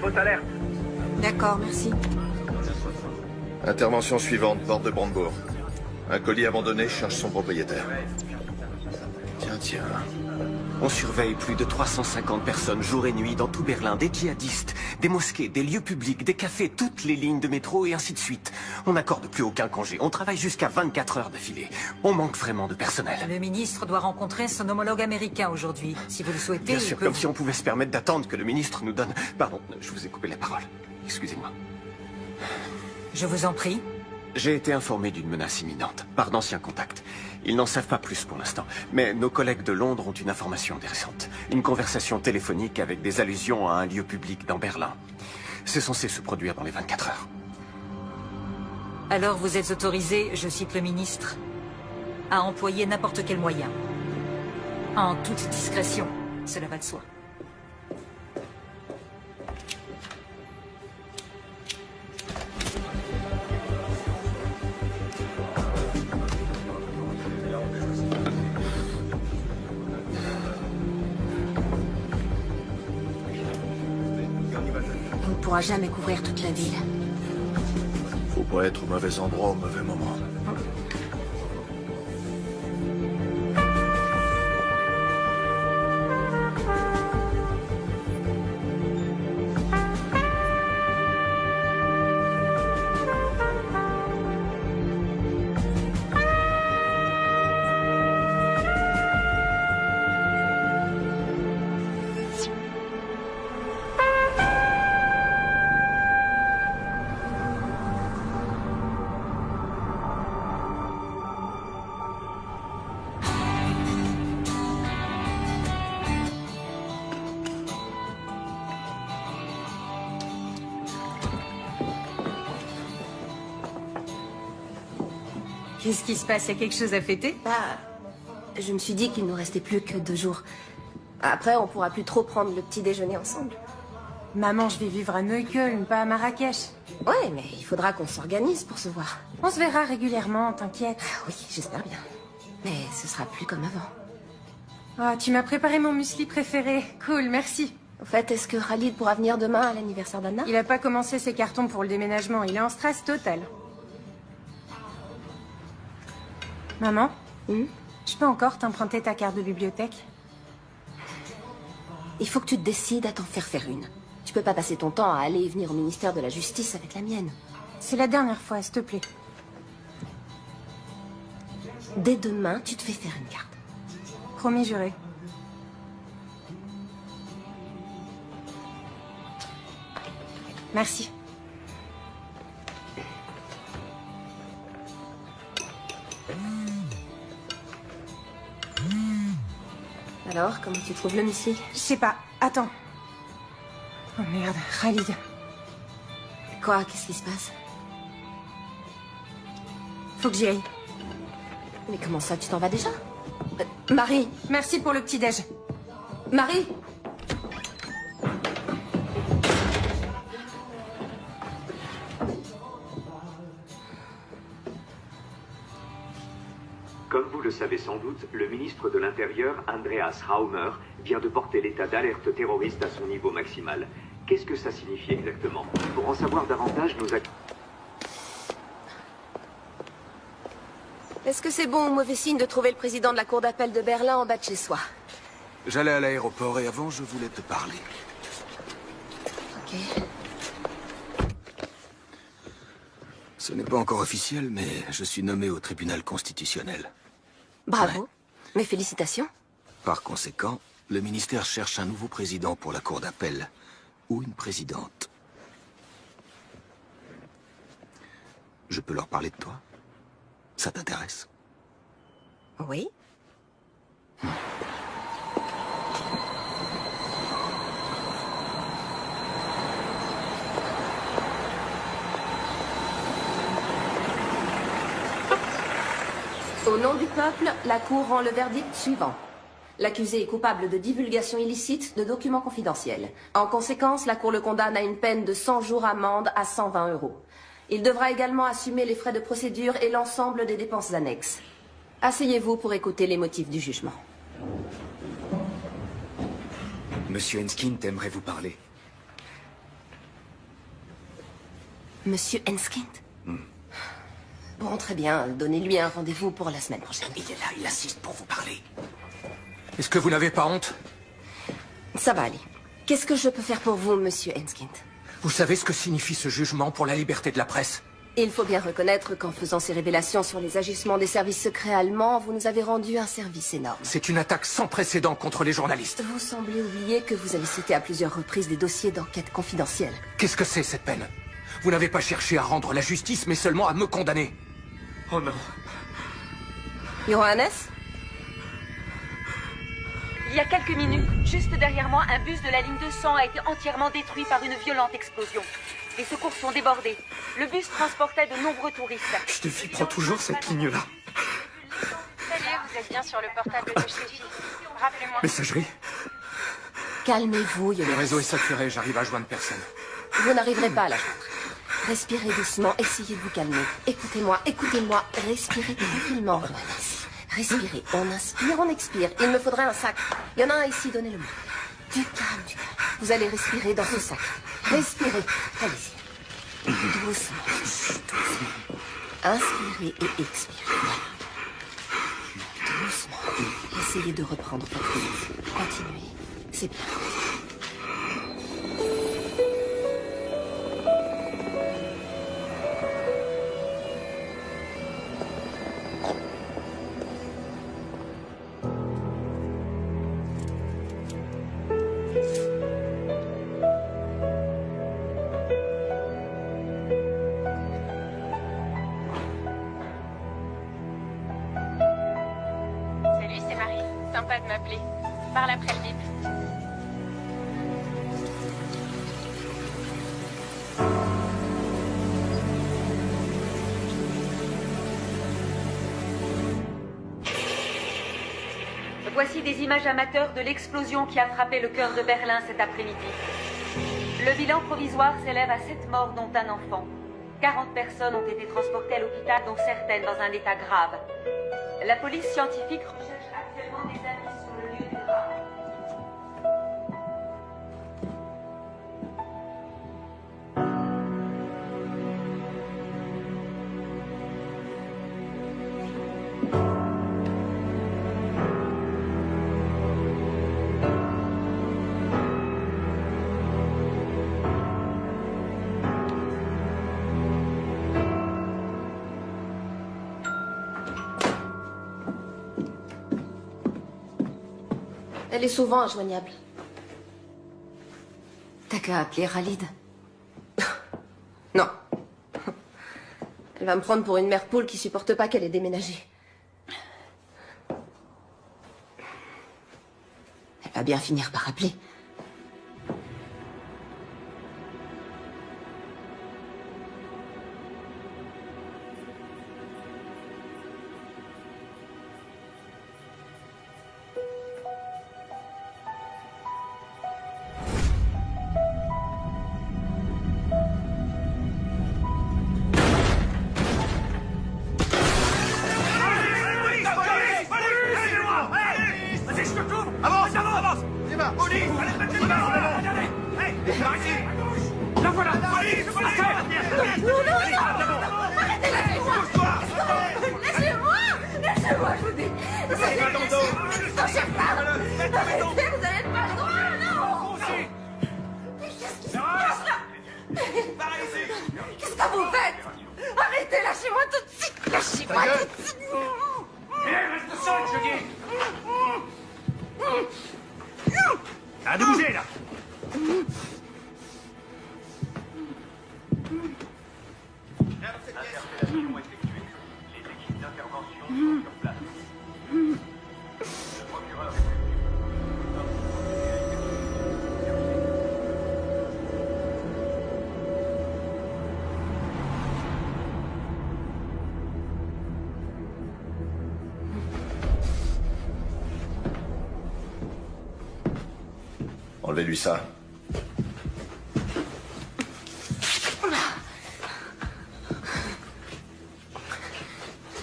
Fausse alerte. D'accord, merci. Intervention suivante, porte de Brandebourg. Un colis abandonné cherche son propriétaire. Tiens. On surveille plus de 350 personnes jour et nuit dans tout Berlin, des djihadistes, des mosquées, des lieux publics, des cafés, toutes les lignes de métro et ainsi de suite. On n'accorde plus aucun congé. On travaille jusqu'à 24 heures d'affilée. On manque vraiment de personnel. Le ministre doit rencontrer son homologue américain aujourd'hui. Si vous le souhaitez, Bien sûr, comme si on pouvait se permettre d'attendre que le ministre nous donne... Pardon, je vous ai coupé la parole. Excusez-moi. Je vous en prie. J'ai été informé d'une menace imminente, par d'anciens contacts. Ils n'en savent pas plus pour l'instant, mais nos collègues de Londres ont une information intéressante. Une conversation téléphonique avec des allusions à un lieu public dans Berlin. C'est censé se produire dans les 24 heures. Alors vous êtes autorisé, je cite le ministre, à employer n'importe quel moyen. En toute discrétion, cela va de soi. On ne pourra jamais couvrir toute la ville. Faut pas être au mauvais endroit au mauvais moment. Qu'est-ce qui se passe? Il y a quelque chose à fêter? Je me suis dit qu'il nous restait plus que 2 jours. Après, on pourra plus trop prendre le petit déjeuner ensemble. Maman, je vais vivre à Neukölln, pas à Marrakech. Ouais, mais il faudra qu'on s'organise pour se voir. On se verra régulièrement, t'inquiète. Oui, j'espère bien. Mais ce sera plus comme avant. Oh, tu m'as préparé mon muesli préféré. Cool, merci. En fait, est-ce que Khalid pourra venir demain à l'anniversaire d'Anna? Il a pas commencé ses cartons pour le déménagement, il est en stress total. Maman, je peux encore t'emprunter ta carte de bibliothèque? Il faut que tu te décides à t'en faire une. Tu peux pas passer ton temps à aller et venir au ministère de la Justice avec la mienne. C'est la dernière fois, s'il te plaît. Dès demain, tu te fais faire une carte. Promis juré. Merci. Alors, comment tu trouves le muesli? Je sais pas. Attends. Oh merde, Khalid. Quoi? Qu'est-ce qui se passe? Faut que j'y aille. Mais comment ça, tu t'en vas déjà? Marie! Merci pour le petit-déj. Marie! Comme vous le savez sans doute, le ministre de l'Intérieur, Andreas Raumer, vient de porter l'état d'alerte terroriste à son niveau maximal. Qu'est-ce que ça signifie exactement? Pour en savoir davantage, Est-ce que c'est bon ou mauvais signe de trouver le président de la cour d'appel de Berlin en bas de chez soi? J'allais à l'aéroport et avant, je voulais te parler. Ok. Ce n'est pas encore officiel, mais je suis nommé au tribunal constitutionnel. Bravo. Ouais. Mes félicitations. Par conséquent, le ministère cherche un nouveau président pour la cour d'appel. Ou une présidente. Je peux leur parler de toi? Ça t'intéresse? Oui. Au nom du peuple, la Cour rend le verdict suivant. L'accusé est coupable de divulgation illicite de documents confidentiels. En conséquence, la Cour le condamne à une peine de 100 jours amende à 120 €. Il devra également assumer les frais de procédure et l'ensemble des dépenses annexes. Asseyez-vous pour écouter les motifs du jugement. Monsieur Enskind aimerait vous parler. Monsieur Enskind? Bon, très bien. Donnez-lui un rendez-vous pour la semaine prochaine. Il est là, il assiste pour vous parler. Est-ce que vous n'avez pas honte? Ça va aller. Qu'est-ce que je peux faire pour vous, monsieur Enskind? Vous savez ce que signifie ce jugement pour la liberté de la presse? Il faut bien reconnaître qu'en faisant ces révélations sur les agissements des services secrets allemands, vous nous avez rendu un service énorme. C'est une attaque sans précédent contre les journalistes. Vous semblez oublier que vous avez cité à plusieurs reprises des dossiers d'enquête confidentielle. Qu'est-ce que c'est, cette peine? Vous n'avez pas cherché à rendre la justice, mais seulement à me condamner. Oh non. Johannes? Il y a quelques minutes, juste derrière moi, un bus de la ligne 200 a été entièrement détruit par une violente explosion. Les secours sont débordés. Le bus transportait de nombreux touristes. Je te prends toujours cette ligne-là. Ça y est, vous êtes bien sur le portable de Stéphie. Rappelez-moi. Messagerie. Calmez-vous, Le Johannes. réseau est saturé, j'arrive à joindre personne. Vous n'arriverez pas à la joindre. Respirez doucement, essayez de vous calmer. Écoutez-moi, écoutez-moi. Respirez tranquillement, Johannes. Respirez. On inspire, on expire. Il me faudrait un sac. Il y en a un ici, donnez-le-moi. Du calme, du calme. Vous allez respirer dans ce sac. Respirez. Allez-y. Doucement. Doucement. Inspirez et expirez. Voilà. Doucement. Essayez de reprendre votre rythme. Continuez. C'est bien. Salut, c'est Marie. Sympa de m'appeler. Parle après le bip. Voici des images amateurs de l'explosion qui a frappé le cœur de Berlin cet après-midi. Le bilan provisoire s'élève à 7 morts, dont un enfant. 40 personnes ont été transportées à l'hôpital, dont certaines dans un état grave. La police scientifique recherche actuellement des indices sur le lieu du drame. Elle est souvent injoignable. T'as qu'à appeler Khalid. Non. Elle va me prendre pour une mère poule qui supporte pas qu'elle ait déménagé. Elle va bien finir par appeler. Qu'est-ce que vous faites? Arrêtez, lâchez-moi tout de suite. Lâchez-moi tout de suite. Reste seul, je dis. Arrête de bouger, là. Interpellations effectuées. Les équipes d'intervention sont sur place. Le procureur Enlevez-lui ça.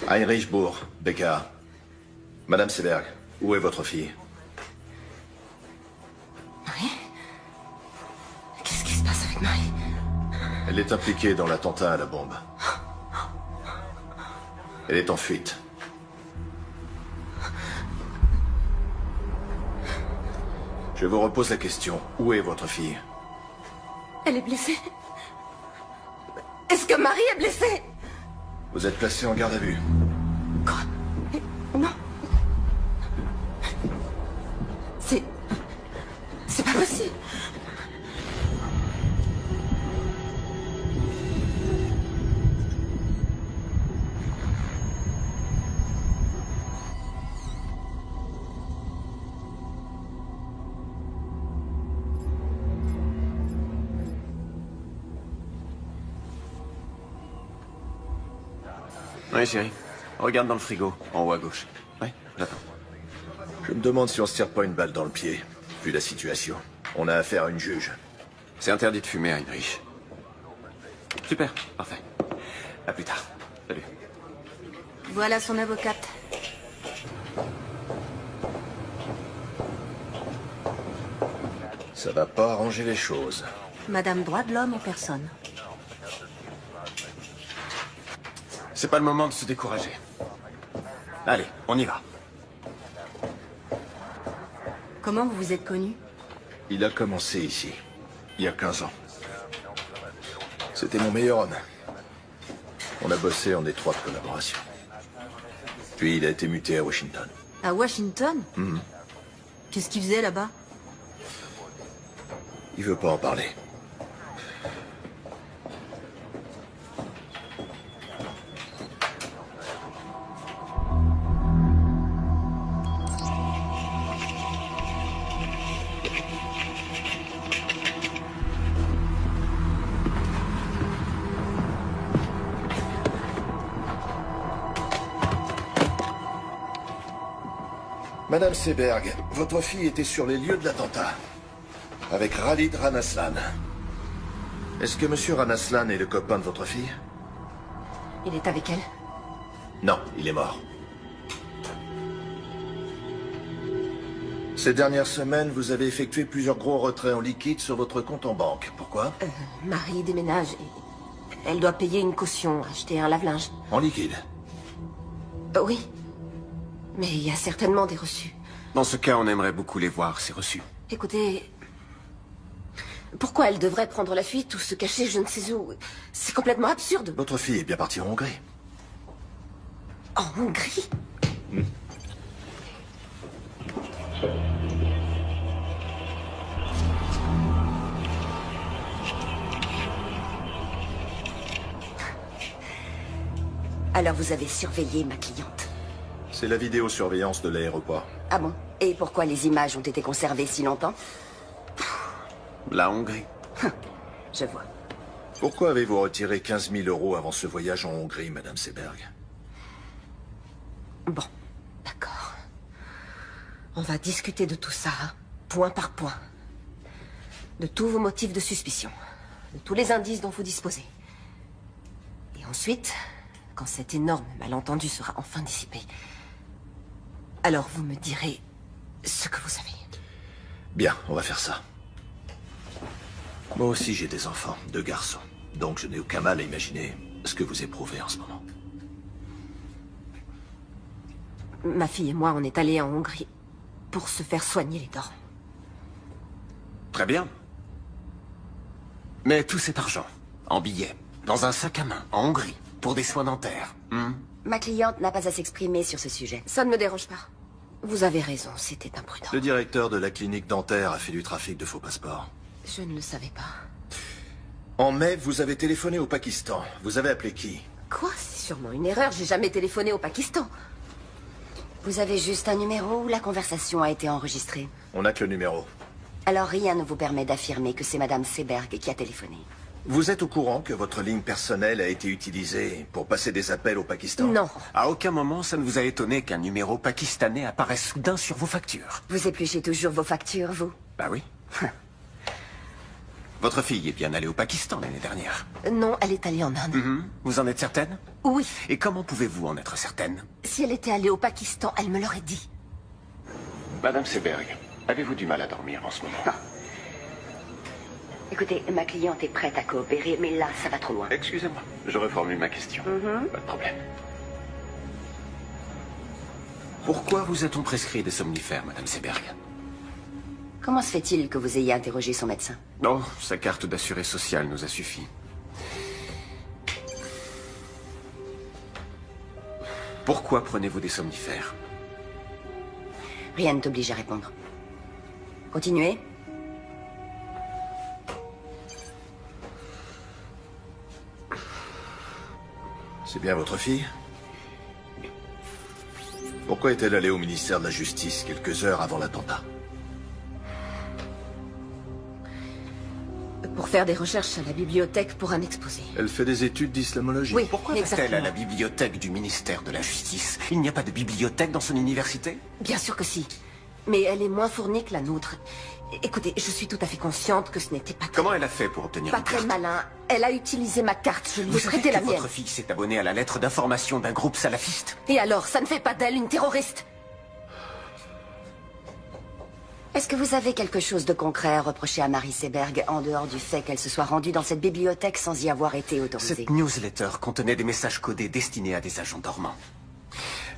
Heinrich Bourg, BKA. Madame Seberg, où est votre fille? Marie? Qu'est-ce qui se passe avec Marie? Elle est impliquée dans l'attentat à la bombe. Elle est en fuite. Je vous repose la question. Où est votre fille? Elle est blessée? Est-ce que Marie est blessée? Vous êtes placé en garde à vue. Quoi? Non. C'est pas possible. Oui, chérie. Regarde dans le frigo, en haut à gauche. Oui, j'attends. Je me demande si on se tire pas une balle dans le pied, vu la situation. On a affaire à une juge. C'est interdit de fumer, Heinrich. Super, parfait. À plus tard. Salut. Voilà son avocate. Ça va pas arranger les choses. Madame droit de l'homme en personne. C'est pas le moment de se décourager. Allez, on y va. Comment vous vous êtes connus? Il a commencé ici, il y a 15 ans. C'était mon meilleur homme. On a bossé en étroite collaboration. Puis il a été muté à Washington. À Washington? Qu'est-ce qu'il faisait là-bas? Il veut pas en parler. Madame Seberg, votre fille était sur les lieux de l'attentat. Avec Khalid Ranaslan. Est-ce que Monsieur Ranaslan est le copain de votre fille? Il est avec elle? Non, il est mort. Ces dernières semaines, vous avez effectué plusieurs gros retraits en liquide sur votre compte en banque. Pourquoi? Marie déménage et elle doit payer une caution, acheter un lave-linge. En liquide? Oui. Mais il y a certainement des reçus. Dans ce cas, on aimerait beaucoup les voir, ces reçus. Écoutez... Pourquoi elle devrait prendre la fuite ou se cacher je ne sais où? C'est complètement absurde. Votre fille est bien partie en Hongrie. En Hongrie? Alors vous avez surveillé ma cliente? C'est la vidéosurveillance de l'aéroport. Ah bon? Et pourquoi les images ont été conservées si longtemps? La Hongrie. Je vois. Pourquoi avez-vous retiré 15 000 € avant ce voyage en Hongrie, Madame Seberg? Bon, d'accord. On va discuter de tout ça, point par point. De tous vos motifs de suspicion. De tous les indices dont vous disposez. Et ensuite, quand cet énorme malentendu sera enfin dissipé, alors vous me direz ce que vous savez. Bien, on va faire ça. Moi aussi j'ai des enfants, 2 garçons. Donc je n'ai aucun mal à imaginer ce que vous éprouvez en ce moment. Ma fille et moi, on est allés en Hongrie pour se faire soigner les dents. Très bien. Mais tout cet argent, en billets, dans un sac à main, en Hongrie, pour des soins dentaires. Ma cliente n'a pas à s'exprimer sur ce sujet. Ça ne me dérange pas. Vous avez raison, c'était imprudent. Le directeur de la clinique dentaire a fait du trafic de faux passeports. Je ne le savais pas. En mai, vous avez téléphoné au Pakistan. Vous avez appelé qui? Quoi? C'est sûrement une erreur, j'ai jamais téléphoné au Pakistan. Vous avez juste un numéro où la conversation a été enregistrée. On n'a que le numéro. Alors rien ne vous permet d'affirmer que c'est Madame Seberg qui a téléphoné. Vous êtes au courant que votre ligne personnelle a été utilisée pour passer des appels au Pakistan? Non. À aucun moment, ça ne vous a étonné qu'un numéro pakistanais apparaisse soudain sur vos factures? Vous épluchez toujours vos factures, vous? Bah oui. Votre fille est bien allée au Pakistan l'année dernière. Non, elle est allée en Inde. Vous en êtes certaine? Oui. Et comment pouvez-vous en être certaine? Si elle était allée au Pakistan, elle me l'aurait dit. Madame Seberg, avez-vous du mal à dormir en ce moment? Écoutez, ma cliente est prête à coopérer, mais là, ça va trop loin. Excusez-moi, je reformule ma question. Pas de problème. Pourquoi vous a-t-on prescrit des somnifères, Madame Seberg? Comment se fait-il que vous ayez interrogé son médecin? Non, sa carte d'assuré social nous a suffi. Pourquoi prenez-vous des somnifères? Rien ne t'oblige à répondre. Continuez. C'est bien votre fille? Pourquoi est-elle allée au ministère de la Justice quelques heures avant l'attentat? Pour faire des recherches à la bibliothèque pour un exposé. Elle fait des études d'islamologie. Oui, Pourquoi va-t-elle à la bibliothèque du ministère de la Justice? Il n'y a pas de bibliothèque dans son université? Bien sûr que si. Mais elle est moins fournie que la nôtre. Écoutez, je suis tout à fait consciente que ce n'était pas très... Comment elle a fait pour obtenir Pas une très carte? malin. Elle a utilisé ma carte, je lui ai Vous savez prêté la que mienne. votre fille s'est abonnée à la lettre d'information d'un groupe salafiste? Et alors, ça ne fait pas d'elle une terroriste? Est-ce que vous avez quelque chose de concret à reprocher à Marie Seberg, en dehors du fait qu'elle se soit rendue dans cette bibliothèque sans y avoir été autorisée? Cette newsletter contenait des messages codés destinés à des agents dormants.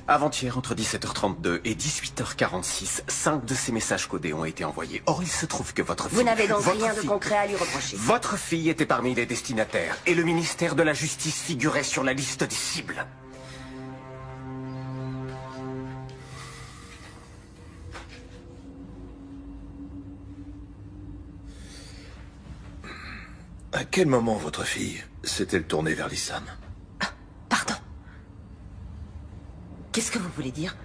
Avant-hier, entre 17h32 et 18h46, 5 de ces messages codés ont été envoyés. Or, il se trouve que votre fille... Vous n'avez donc votre rien de fille- concret à lui reprocher? Votre fille était parmi les destinataires, et le ministère de la Justice figurait sur la liste des cibles. À quel moment votre fille s'est-elle tournée vers l'islam? Pardon. Qu'est-ce que vous voulez dire?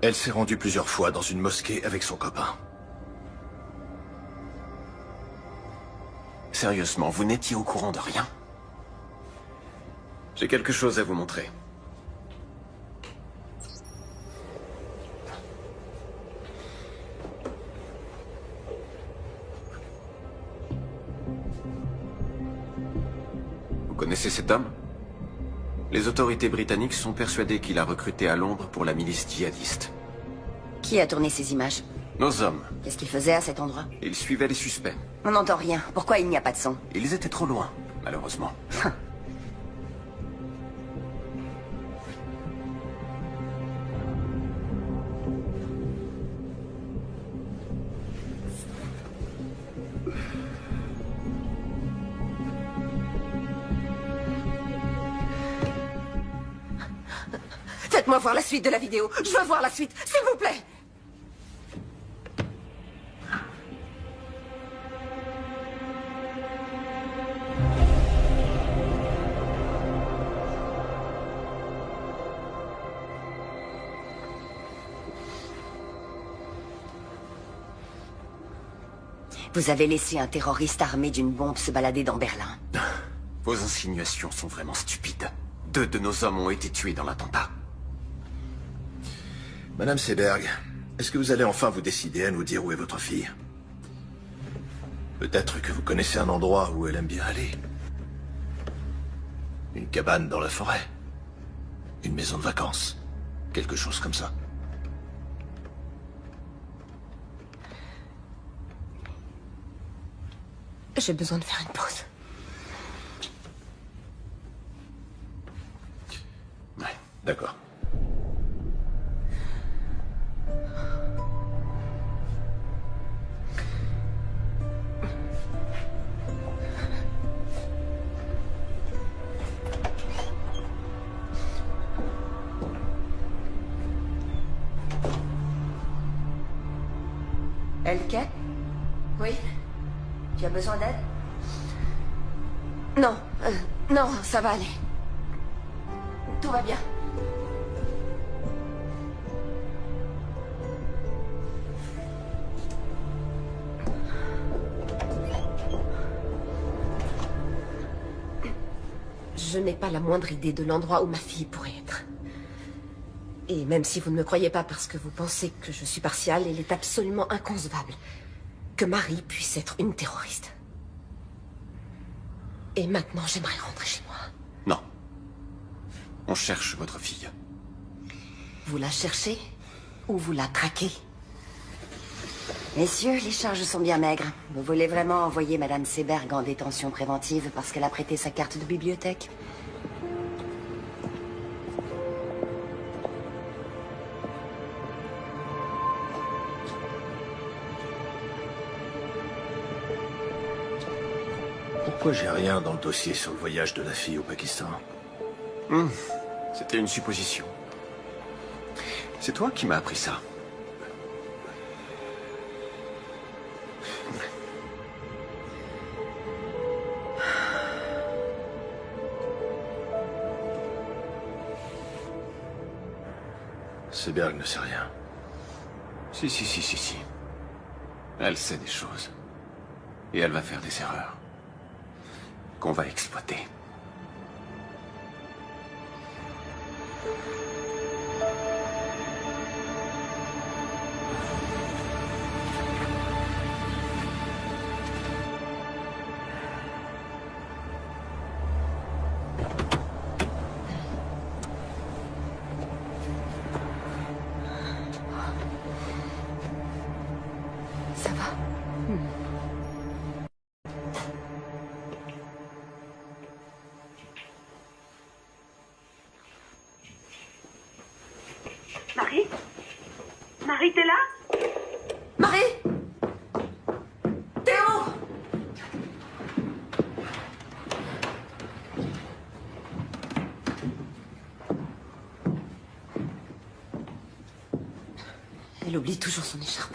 Elle s'est rendue plusieurs fois dans une mosquée avec son copain. Sérieusement, vous n'étiez au courant de rien? J'ai quelque chose à vous montrer. Vous connaissez cet homme? Les autorités britanniques sont persuadées qu'il a recruté à Londres pour la milice djihadiste. Qui a tourné ces images? Nos hommes. Qu'est-ce qu'ils faisaient à cet endroit? Ils suivaient les suspects. On n'entend rien. Pourquoi il n'y a pas de son? Ils étaient trop loin, malheureusement. Faites-moi voir la suite de la vidéo. Je veux voir la suite, s'il vous plaît. Vous avez laissé un terroriste armé d'une bombe se balader dans Berlin. Vos insinuations sont vraiment stupides. 2 de nos hommes ont été tués dans l'attentat. Madame Seberg, est-ce que vous allez enfin vous décider à nous dire où est votre fille? Peut-être que vous connaissez un endroit où elle aime bien aller. Une cabane dans la forêt. Une maison de vacances. Quelque chose comme ça. J'ai besoin de faire une pause. Ouais, d'accord. Elke? Oui? Tu as besoin d'aide? Non, non, ça va aller. Tout va bien. Je n'ai pas la moindre idée de l'endroit où ma fille pourrait être. Et même si vous ne me croyez pas parce que vous pensez que je suis partiale, il est absolument inconcevable que Marie puisse être une terroriste. Et maintenant, j'aimerais rentrer chez moi. Non. On cherche votre fille. Vous la cherchez ou vous la traquez? Messieurs, les charges sont bien maigres. Vous voulez vraiment envoyer Madame Seberg en détention préventive parce qu'elle a prêté sa carte de bibliothèque? Pourquoi j'ai rien dans le dossier sur le voyage de la fille au Pakistan? C'était une supposition. C'est toi qui m'as appris ça. Seberg ne sait rien. Si. Elle sait des choses. Et elle va faire des erreurs. Qu'on va exploiter. Ça va? Marie? Marie, t'es là? Marie! Théo! Elle oublie toujours son écharpe.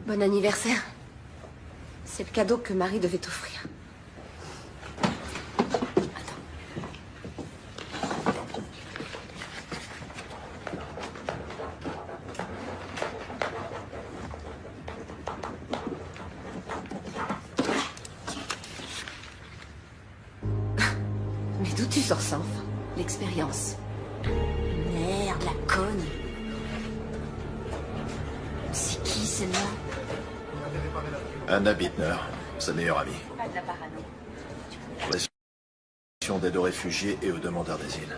Bon anniversaire. C'est le cadeau que Marie devait t'offrir. Mais d'où tu sors ça, enfin? L'expérience. Merde, la conne. C'est qui, celle-là? Anna Bittner, sa meilleure amie. Pas de la parano. Relation d'aide aux réfugiés et aux demandeurs d'asile.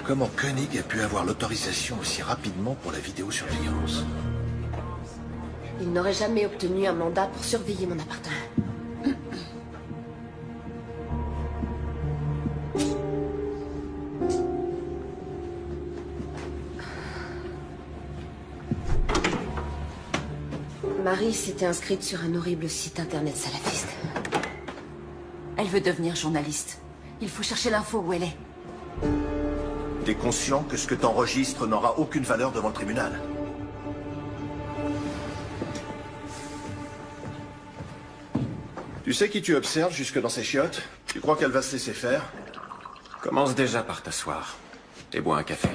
Comment Koenig a pu avoir l'autorisation aussi rapidement pour la vidéosurveillance? Il n'aurait jamais obtenu un mandat pour surveiller mon appartement. Marie s'était inscrite sur un horrible site internet salafiste. Elle veut devenir journaliste. Il faut chercher l'info où elle est. T'es conscient que ce que t'enregistres n'aura aucune valeur devant le tribunal? Tu sais qui tu observes jusque dans ses chiottes? Tu crois qu'elle va se laisser faire? Commence déjà par t'asseoir. Et bois un café.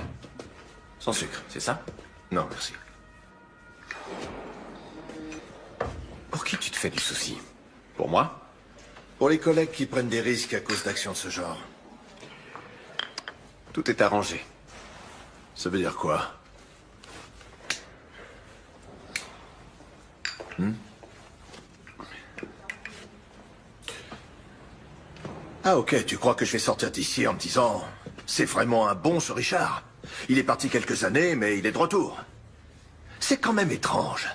Sans sucre, c'est ça? Non, merci. Pour qui tu te fais du souci? Pour moi? Pour les collègues qui prennent des risques à cause d'actions de ce genre. Tout est arrangé. Ça veut dire quoi? Ah ok, tu crois que je vais sortir d'ici en me disant « C'est vraiment un bon ce Richard. Il est parti quelques années, mais il est de retour. » C'est quand même étrange.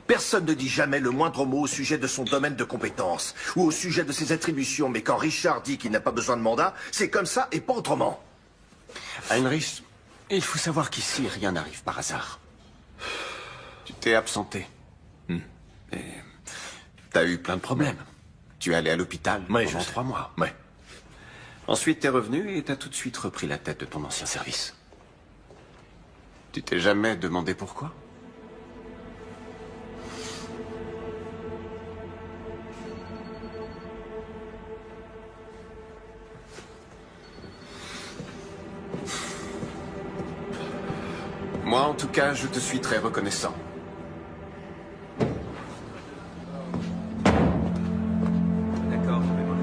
Personne ne dit jamais le moindre mot au sujet de son domaine de compétence ou au sujet de ses attributions, mais quand Richard dit qu'il n'a pas besoin de mandat, c'est comme ça et pas autrement. Heinrich, il faut savoir qu'ici, rien n'arrive par hasard. Tu t'es absenté. Et t'as eu plein de problèmes. Tu es allé à l'hôpital pendant 3 mois. Ouais. Ensuite, t'es revenu et t'as tout de suite repris la tête de ton ancien service. Tu t'es jamais demandé pourquoi? tout cas, je te suis très reconnaissant. D'accord, je vais m'en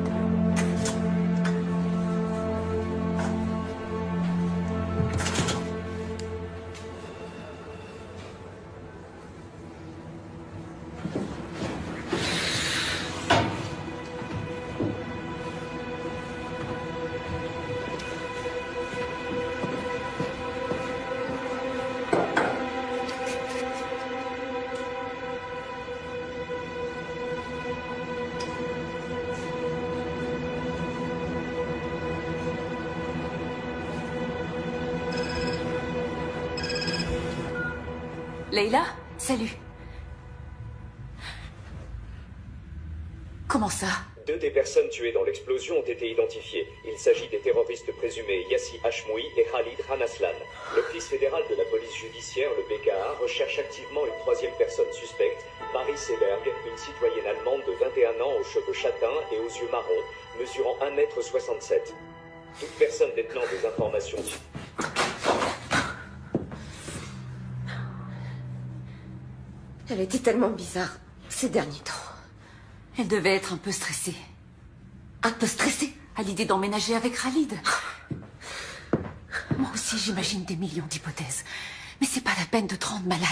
Leila, salut. Comment ça? 2 des personnes tuées dans l'explosion ont été identifiées. Il s'agit des terroristes présumés Yassi Hashmoui et Khalid Ranaslan. L'Office fédéral de la police judiciaire, le BKA, recherche activement une 3e personne suspecte, Marie Seberg, une citoyenne allemande de 21 ans aux cheveux châtains et aux yeux marrons, mesurant 1,67 m. Toute personne détenant des informations... Elle était tellement bizarre ces derniers temps. Elle devait être un peu stressée. Un peu stressée? À l'idée d'emménager avec Khalid. Moi aussi, j'imagine des millions d'hypothèses. Mais c'est pas la peine de te rendre malade.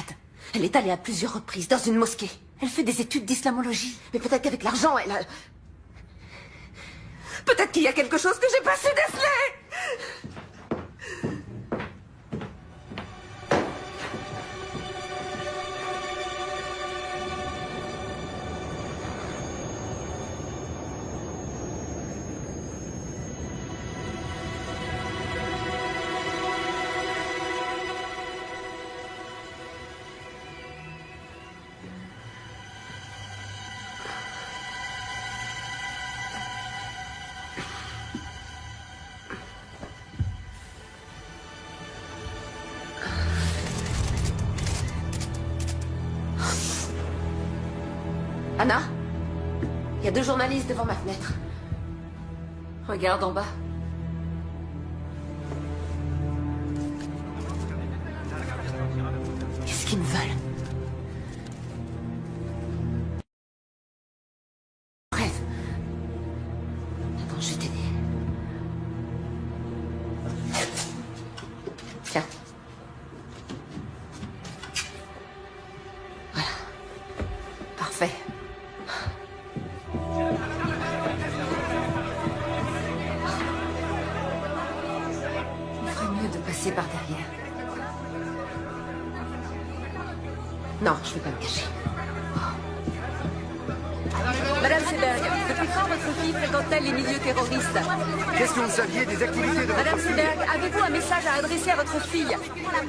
Elle est allée à plusieurs reprises dans une mosquée. Elle fait des études d'islamologie. Mais peut-être qu'avec l'argent, elle a... Peut-être qu'il y a quelque chose que j'ai pas su déceler! Anna, il y a 2 journalistes devant ma fenêtre. Regarde en bas. Qu'est-ce qu'ils me veulent? Rêve. Attends, je vais t'aider. Tiens. Voilà. Parfait. Passer par derrière. Non, je vais pas me cacher. Madame Seberg, depuis quand votre fille fréquente-t-elle les milieux terroristes? Qu'est-ce que vous saviez des activités de Madame votre fille? Seberg, avez-vous un message à adresser à votre fille?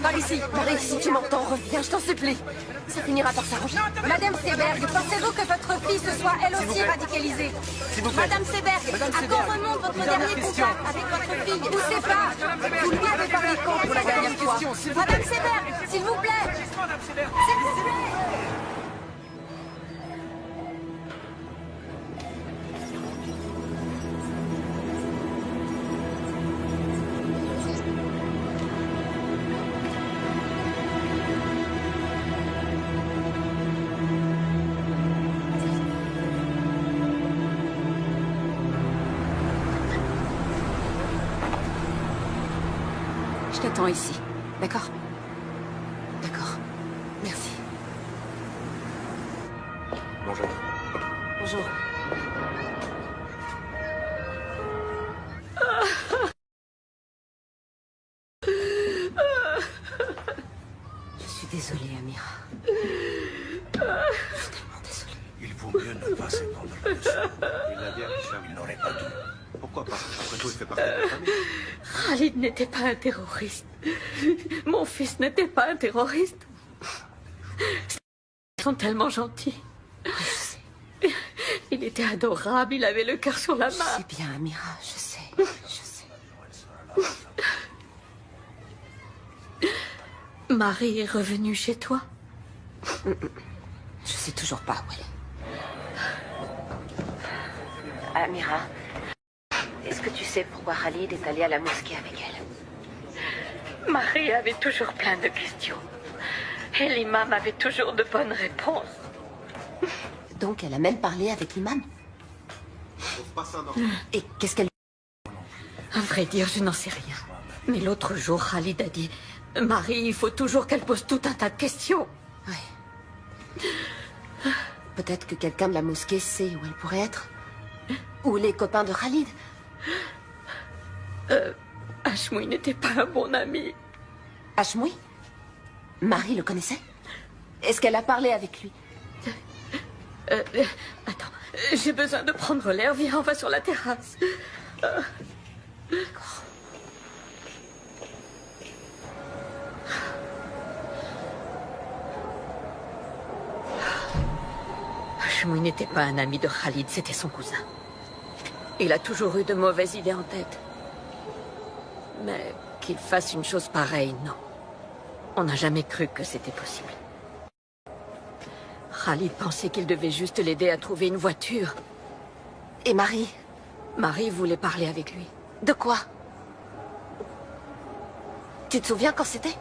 Par ici. Marie, si tu m'entends, reviens, je t'en supplie. Ça finira par s'arranger. Madame Seberg, pensez-vous que votre fille se soit elle aussi radicalisée? Madame Seberg, à quand remonte votre dernier contact avec votre fille? Ou c'est pas? Vous lui avez parlé quand pour la dernière fois? Madame Seberg, s'il vous plaît. S'il vous plaît. Je t'attends ici, d'accord? D'accord. Merci. Bonjour. Bonjour. Je suis désolée, Amira. Je suis tellement désolée. Il vaut mieux ne pas s'épandre le sang. Il l'a dit à Richard. Il n'aurait pas dû. Pourquoi pas? Après tout, il fait partie de la famille. Khalid n'était pas un terroriste. Mon fils n'était pas un terroriste. Ils sont tellement gentils. Il était adorable, il avait le cœur sur la main. Je sais bien, Amira, je sais. Je sais. Marie est revenue chez toi? Je sais toujours pas où elle est. Amira, est-ce que tu sais pourquoi Khalid est allé à la mosquée avec elle? Marie avait toujours plein de questions. Et l'imam avait toujours de bonnes réponses. Donc elle a même parlé avec l'imam. Et qu'est-ce qu'elle... À vrai dire, je n'en sais rien. Mais l'autre jour, Khalid a dit... Marie, il faut toujours qu'elle pose tout un tas de questions. Ouais. Peut-être que quelqu'un de la mosquée sait où elle pourrait être. Ou les copains de Khalid. Hashmoui n'était pas un bon ami. Hashmoui? Marie le connaissait? Est-ce qu'elle a parlé avec lui? Attends, j'ai besoin de prendre l'air. Viens, on va sur la terrasse. D'accord. Hashmoui n'était pas un ami de Khalid, c'était son cousin. Il a toujours eu de mauvaises idées en tête. Mais qu'il fasse une chose pareille, non. On n'a jamais cru que c'était possible. Khalid pensait qu'il devait juste l'aider à trouver une voiture. Et Marie? Marie voulait parler avec lui. De quoi? Tu te souviens quand c'était?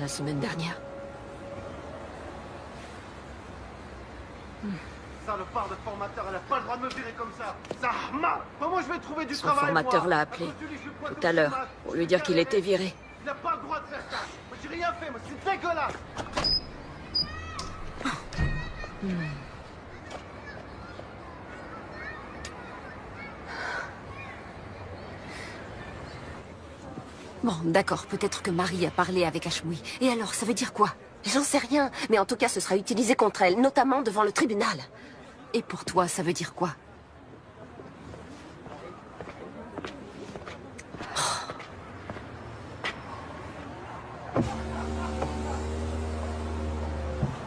La semaine dernière. Salopard de formateur, elle a pas le droit de me virer comme ça. Zahma! Comment je vais trouver du travail? Son formateur l'a appelé tout à l'heure pour lui dire qu'il était viré. Il n'a pas le droit de faire ça. Moi j'ai rien fait, moi c'est dégueulasse. Bon, d'accord, peut-être que Marie a parlé avec Hashmoui. Et alors, ça veut dire quoi? J'en sais rien, mais en tout cas, ce sera utilisé contre elle, notamment devant le tribunal. Et pour toi, ça veut dire quoi?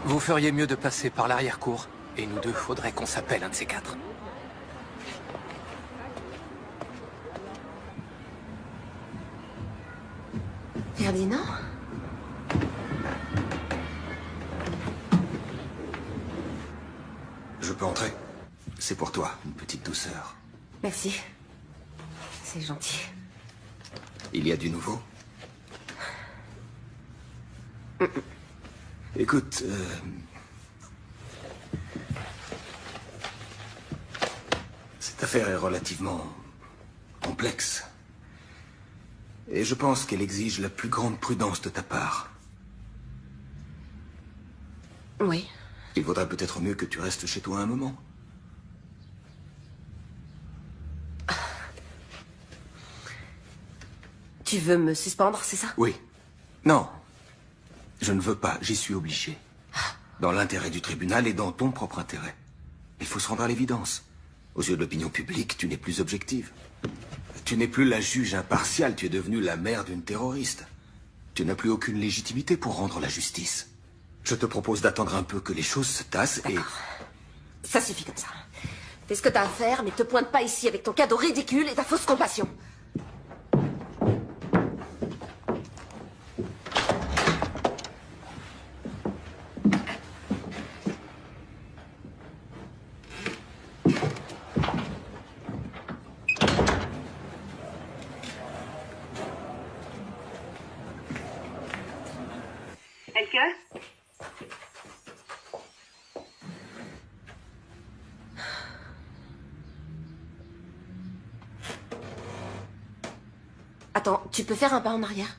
Vous feriez mieux de passer par l'arrière-cour. Et nous deux, faudrait qu'on s'appelle un de ces quatre. Ferdinand? Je peux entrer? C'est pour toi, une petite douceur. Merci. C'est gentil. Il y a du nouveau? Écoute, cette affaire est relativement complexe. Et je pense qu'elle exige la plus grande prudence de ta part. Oui. Il vaudrait peut-être mieux que tu restes chez toi un moment. Tu veux me suspendre, c'est ça? Oui. Non. Je ne veux pas, j'y suis obligé. Dans l'intérêt du tribunal et dans ton propre intérêt. Il faut se rendre à l'évidence. Aux yeux de l'opinion publique, tu n'es plus objective. Tu n'es plus la juge impartiale, tu es devenue la mère d'une terroriste. Tu n'as plus aucune légitimité pour rendre la justice. Je te propose d'attendre un peu que les choses se tassent et... Ça suffit comme ça. Fais ce que t'as à faire, mais te pointe pas ici avec ton cadeau ridicule et ta fausse compassion. Attends, tu peux faire un pas en arrière?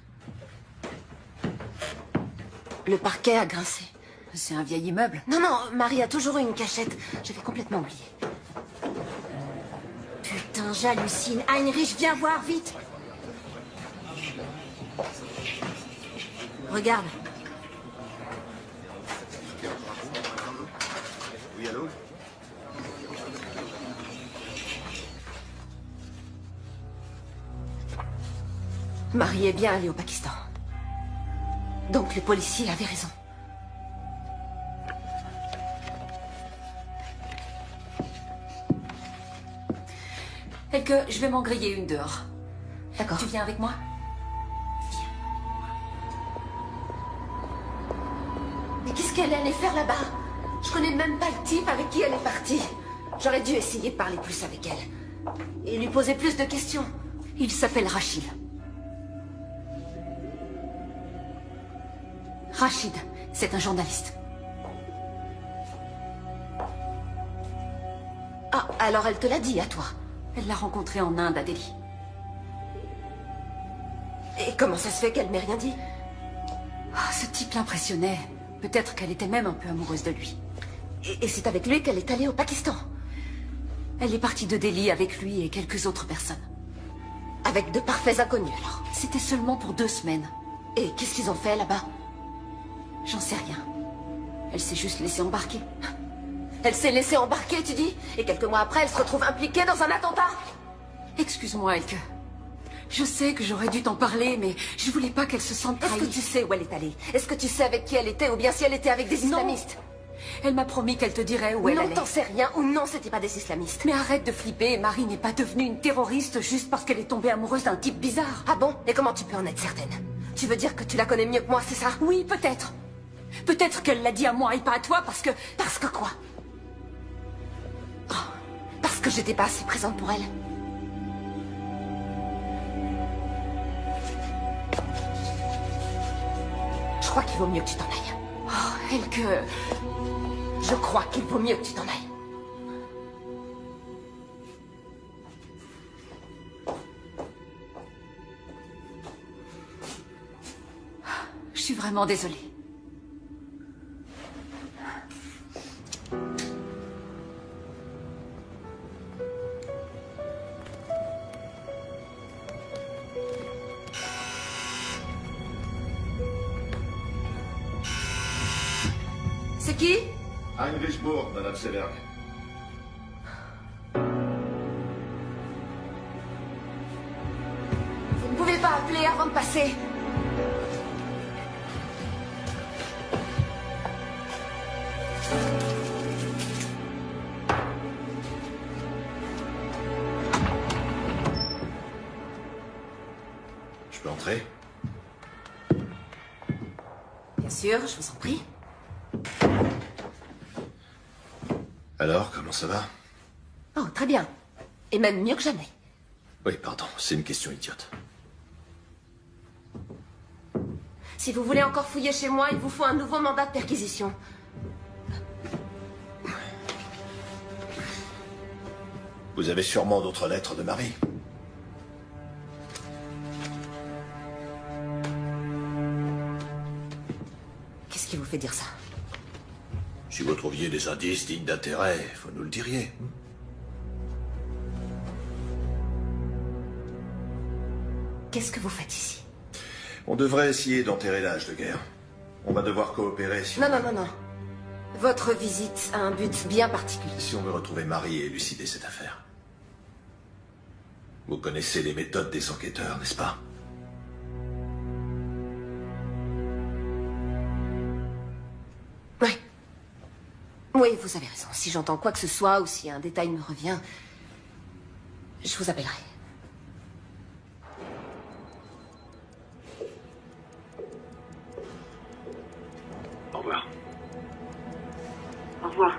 Le parquet a grincé. C'est un vieil immeuble. Non, non, Marie a toujours eu une cachette. J'avais complètement oublié. Putain, j'hallucine. Heinrich, viens voir, vite. Regarde. Oui, allô? Marie est bien allée au Pakistan. Donc les policiers avaient raison. Elke, je vais m'en griller une dehors. D'accord. Tu viens avec moi? Mais qu'est-ce qu'elle allait faire là-bas? Je connais même pas le type avec qui elle est partie. J'aurais dû essayer de parler plus avec elle. Et lui poser plus de questions. Il s'appelle Rachid. Rachid, c'est un journaliste. Ah, alors elle te l'a dit à toi? Elle l'a rencontré en Inde, à Delhi. Et comment ça se fait qu'elle m'ait rien dit? Ah, ce type l'impressionnait. Peut-être qu'elle était même un peu amoureuse de lui. Et c'est avec lui qu'elle est allée au Pakistan? Elle est partie de Delhi avec lui et quelques autres personnes. Avec de parfaits inconnus, alors? C'était seulement pour 2 semaines. Et qu'est-ce qu'ils ont fait là-bas? J'en sais rien. Elle s'est juste laissée embarquer. Elle s'est laissée embarquer, tu dis? Et quelques mois après, elle se retrouve impliquée dans un attentat? Excuse-moi, Elke. Je sais que j'aurais dû t'en parler, mais je voulais pas qu'elle se sente trahie. Est-ce que tu sais où elle est allée? Est-ce que tu sais avec qui elle était, ou bien si elle était avec des islamistes? Elle m'a promis qu'elle te dirait où elle allait. Non, t'en sais rien, ou non, c'était pas des islamistes. Mais arrête de flipper, Marie n'est pas devenue une terroriste juste parce qu'elle est tombée amoureuse d'un type bizarre. Ah bon? Et comment tu peux en être certaine? Tu veux dire que tu la connais mieux que moi, c'est ça? Oui, peut-être. Peut-être qu'elle l'a dit à moi et pas à toi parce que... Parce que quoi? Oh, parce que j'étais pas assez présente pour elle. Je crois qu'il vaut mieux que tu t'en ailles. Oh, Elke... Je crois qu'il vaut mieux que tu t'en ailles. Je suis vraiment désolée. C'est qui? Heinrich Burg, Madame Seberg. Vous ne pouvez pas appeler avant de passer. Je peux entrer? Bien sûr, je vous en prie. Alors, comment ça va? Oh, très bien. Et même mieux que jamais. Oui, pardon, c'est une question idiote. Si vous voulez encore fouiller chez moi, il vous faut un nouveau mandat de perquisition. Vous avez sûrement d'autres lettres de Marie. Qu'est-ce qui vous fait dire ça? Si vous trouviez des indices dignes d'intérêt, vous nous le diriez. Qu'est-ce que vous faites ici? On devrait essayer d'enterrer l'âge de guerre. On va devoir coopérer si... Non, non, non, non. Votre visite a un but bien particulier. Si on veut retrouver Marie et élucider cette affaire. Vous connaissez les méthodes des enquêteurs, n'est-ce pas? Oui. Oui, vous avez raison. Si j'entends quoi que ce soit ou si un détail me revient, je vous appellerai. Au revoir. Au revoir.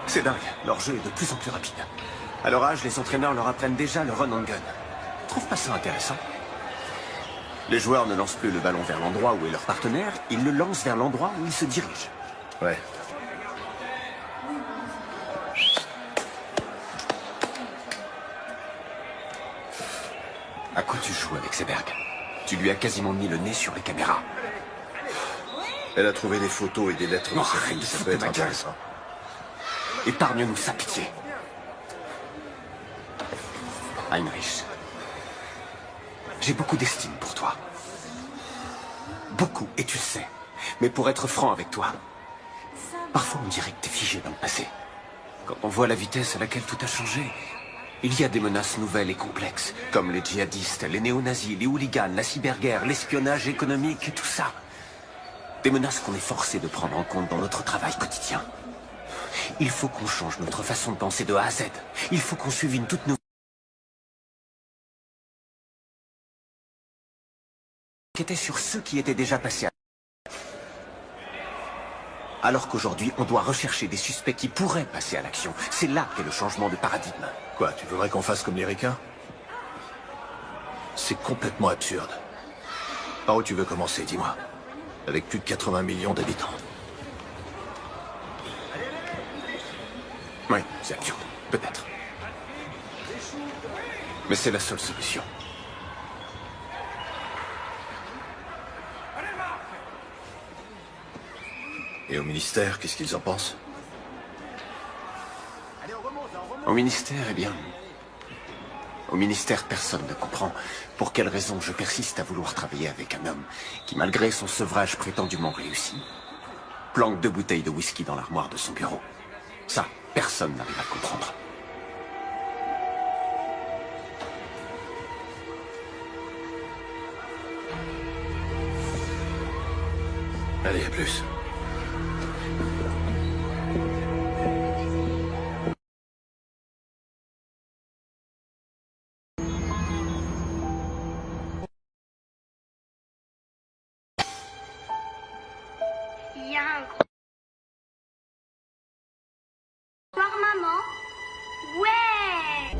C'est dingue, leur jeu est de plus en plus rapide. À leur âge, les entraîneurs leur apprennent déjà le run and gun. Trouve pas ça intéressant? Les joueurs ne lancent plus le ballon vers l'endroit où est leur partenaire, ils le lancent vers l'endroit où ils se dirigent. Ouais. À quoi tu joues avec Seberg? Tu lui as quasiment mis le nez sur les caméras. Elle a trouvé des photos et des lettres de sa fille, ça peut être intéressant. Épargne-nous sa pitié. Heinrich, j'ai beaucoup d'estime pour toi. Beaucoup, et tu le sais. Mais pour être franc avec toi, parfois on dirait que t'es figé dans le passé. Quand on voit la vitesse à laquelle tout a changé, il y a des menaces nouvelles et complexes, comme les djihadistes, les néo-nazis, les hooligans, la cyberguerre, l'espionnage économique et tout ça. Des menaces qu'on est forcé de prendre en compte dans notre travail quotidien. Il faut qu'on change notre façon de penser de A à Z. Il faut qu'on suive une toute nouvelle... qui était sur ceux qui étaient déjà passés à... Alors qu'aujourd'hui, on doit rechercher des suspects qui pourraient passer à l'action. C'est là qu'est le changement de paradigme. Quoi, tu voudrais qu'on fasse comme les ricains? C'est complètement absurde. Par où tu veux commencer, dis-moi? Avec plus de 80 millions d'habitants. Oui, c'est absurde. Peut-être. Mais c'est la seule solution. Et au ministère, qu'est-ce qu'ils en pensent? Au ministère, eh bien... Au ministère, personne ne comprend pour quelle raison je persiste à vouloir travailler avec un homme qui, malgré son sevrage prétendument réussi, planque 2 bouteilles de whisky dans l'armoire de son bureau. Ça, personne n'arrive à le comprendre. Allez, à plus. Il y a un gros... Voir maman? Ouais!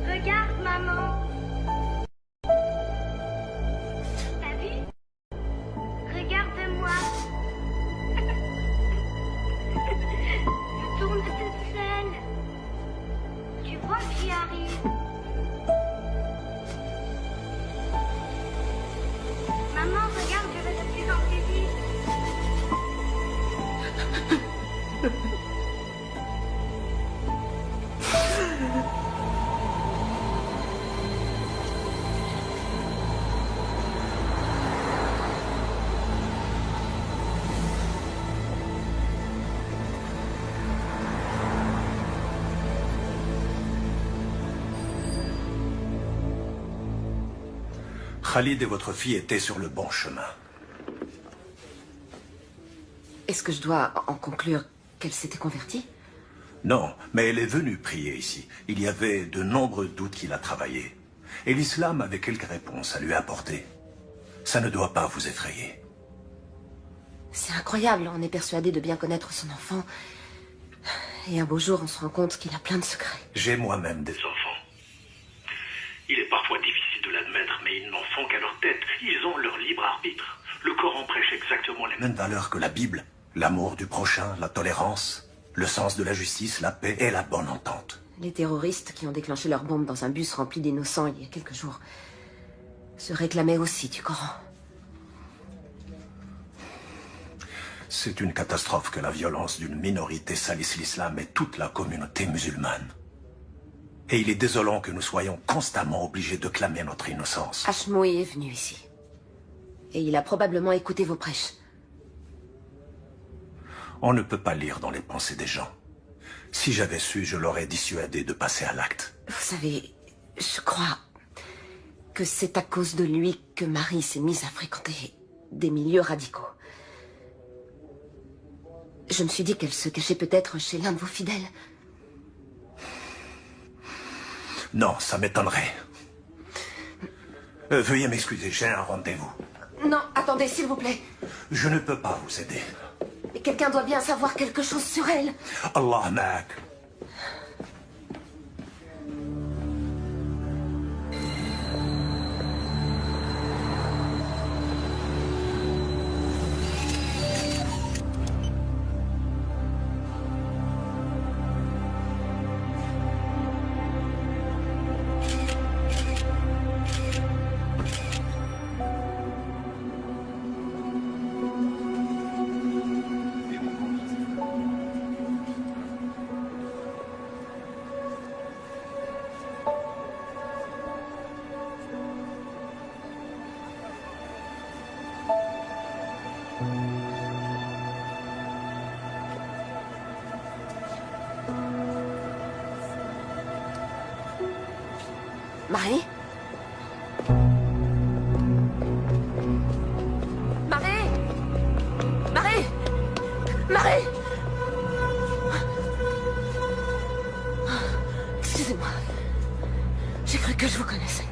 Regarde maman. T'as vu? Regarde-moi. Je tourne toute seule. Tu vois que j'y arrive. Maman, regarde, je vais de plus en plus vite. Khalid et votre fille étaient sur le bon chemin. Est-ce que je dois en conclure qu'elle s'était convertie? Non, mais elle est venue prier ici. Il y avait de nombreux doutes qu'il a travaillé. Et l'islam avait quelques réponses à lui apporter. Ça ne doit pas vous effrayer. C'est incroyable, on est persuadé de bien connaître son enfant. Et un beau jour, on se rend compte qu'il a plein de secrets. J'ai moi-même des enfants. Il est parfois difficile de l'admettre, mais ils n'en font qu'à leur tête. Ils ont leur libre arbitre. Le Coran prêche exactement les mêmes valeurs que la Bible. L'amour du prochain, la tolérance, le sens de la justice, la paix et la bonne entente. Les terroristes qui ont déclenché leur bombe dans un bus rempli d'innocents il y a quelques jours se réclamaient aussi du Coran. C'est une catastrophe que la violence d'une minorité salisse l'islam et toute la communauté musulmane. Et il est désolant que nous soyons constamment obligés de clamer notre innocence. Ashmoy est venu ici. Et il a probablement écouté vos prêches. On ne peut pas lire dans les pensées des gens. Si j'avais su, je l'aurais dissuadé de passer à l'acte. Vous savez, je crois que c'est à cause de lui que Marie s'est mise à fréquenter des milieux radicaux. Je me suis dit qu'elle se cachait peut-être chez l'un de vos fidèles. Non, ça m'étonnerait. Veuillez m'excuser, j'ai un rendez-vous. Non, attendez, s'il vous plaît. Je ne peux pas vous aider. Mais quelqu'un doit bien savoir quelque chose sur elle. Allah ma'ak. Marie? Marie? Marie? Marie? Excusez-moi. J'ai cru que je vous connaissais.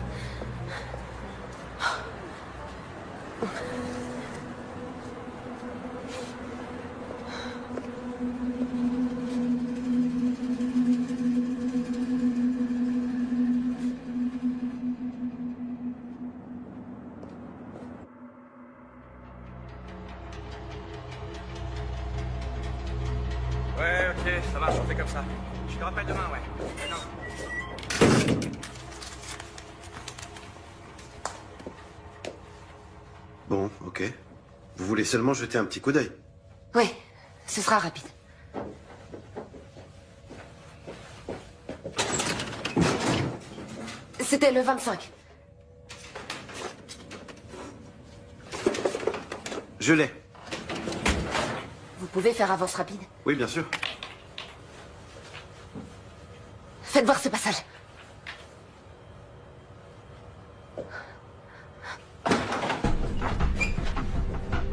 Ouais, ok, ça marche, on fait comme ça. Je te rappelle demain, ouais. D'accord. Bon, ok. Vous voulez seulement jeter un petit coup d'œil? Oui, ce sera rapide. C'était le 25. Je l'ai. Vous pouvez faire avance rapide? Oui, bien sûr. Faites voir ce passage.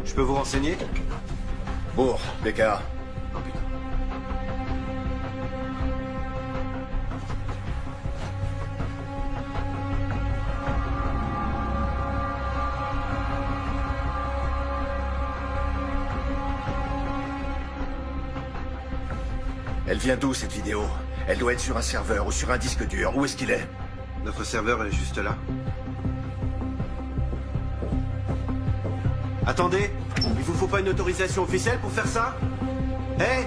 Je peux vous renseigner? Bourg, BKA. Oh putain. Elle vient d'où, cette vidéo? Elle doit être sur un serveur ou sur un disque dur. Où est-ce qu'il est? Notre serveur est juste là. Attendez, il vous faut pas une autorisation officielle pour faire ça? Hé!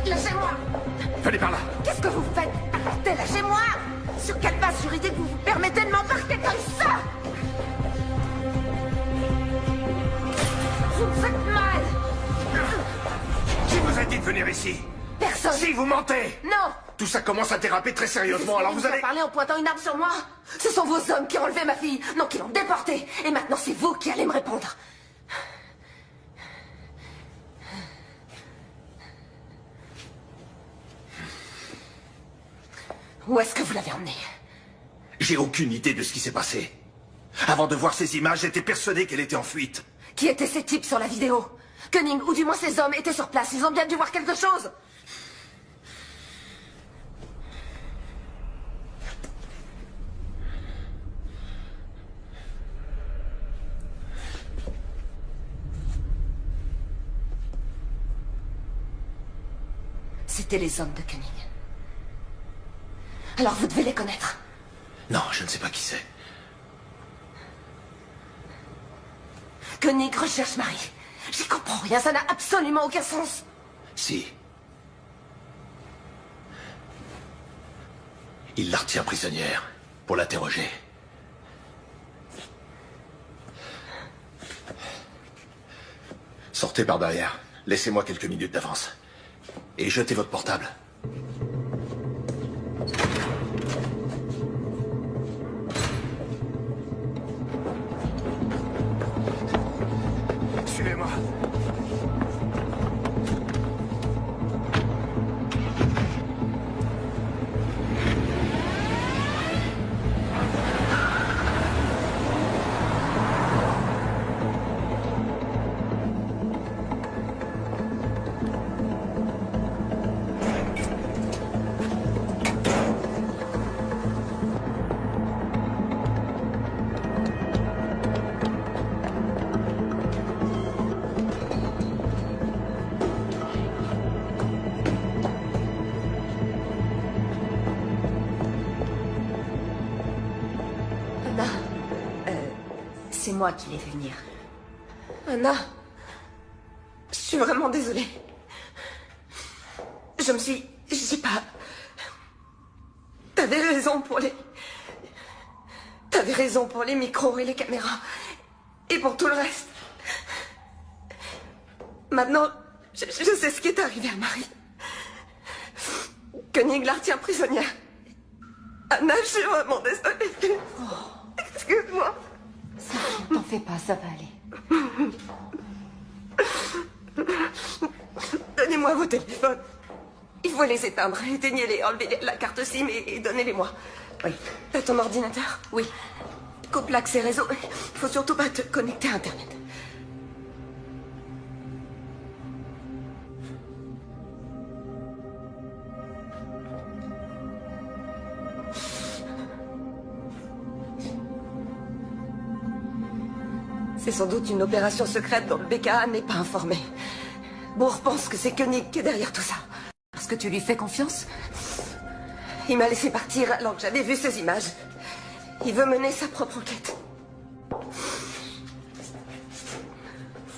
Lâchez-moi! Venez par là! Qu'est-ce que vous faites? Arrêtez, lâchez-moi! Sur quelle base juridique vous vous permettez de m'embarquer comme ça? Vous me faites mal! Qui vous a dit de venir ici? Personne! Si, vous mentez! Non! Tout ça commence à déraper très sérieusement, alors vous allez... parler en pointant une arme sur moi? Ce sont vos hommes qui ont enlevé ma fille, non, qui l'ont déportée. Et maintenant, c'est vous qui allez me répondre. Où est-ce que vous l'avez emmenée? J'ai aucune idée de ce qui s'est passé. Avant de voir ces images, j'étais persuadé qu'elle était en fuite. Qui étaient ces types sur la vidéo? Koenig, ou du moins ces hommes, étaient sur place. Ils ont bien dû voir quelque chose. C'étaient les hommes de Koenig. Alors vous devez les connaître. Non, je ne sais pas qui c'est. Koenig recherche Marie. J'y comprends rien, ça n'a absolument aucun sens. Si. Il la retient prisonnière pour l'interroger. Sortez par derrière. Laissez-moi quelques minutes d'avance. Et jetez votre portable. Suivez-moi. C'est moi qui l'ai fait venir. Anna, je suis vraiment désolée. Je sais pas... T'avais raison pour les micros et les caméras. Et pour tout le reste. Maintenant, je sais ce qui est arrivé à Marie. Koenig la retient prisonnière. Anna, je suis vraiment désolée. Excuse-moi. T'en fais pas, ça va aller. Donnez-moi vos téléphones. Il faut les éteindre. Éteignez-les, enlevez la carte SIM et donnez-les-moi. Oui. T'as ton ordinateur? Oui. Coupe l'accès réseau. Il faut surtout pas te connecter à Internet. C'est sans doute une opération secrète dont le BKA n'est pas informé. Bourg pense que c'est Koenig qui est derrière tout ça. Parce que tu lui fais confiance? Il m'a laissé partir alors que j'avais vu ces images. Il veut mener sa propre enquête.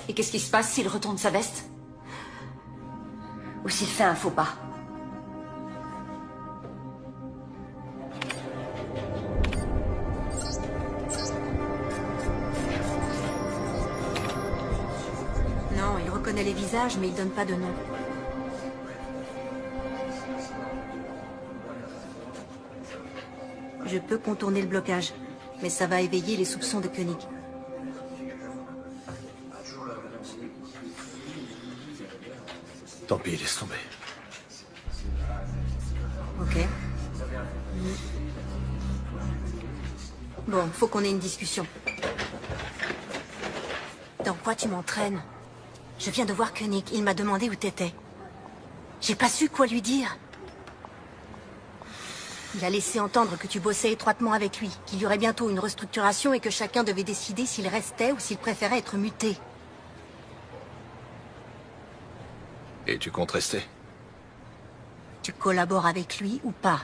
Et qu'est-ce qui se passe s'il retourne sa veste? Ou s'il fait un faux pas? Non, il reconnaît les visages, mais il donne pas de nom. Je peux contourner le blocage, mais ça va éveiller les soupçons de Koenig. Tant pis, laisse tomber. Ok. Bon, faut qu'on ait une discussion. Dans quoi tu m'entraînes? Je viens de voir Koenig, il m'a demandé où t'étais. J'ai pas su quoi lui dire. Il a laissé entendre que tu bossais étroitement avec lui, qu'il y aurait bientôt une restructuration et que chacun devait décider s'il restait ou s'il préférait être muté. Et tu comptes rester? Tu collabores avec lui ou pas?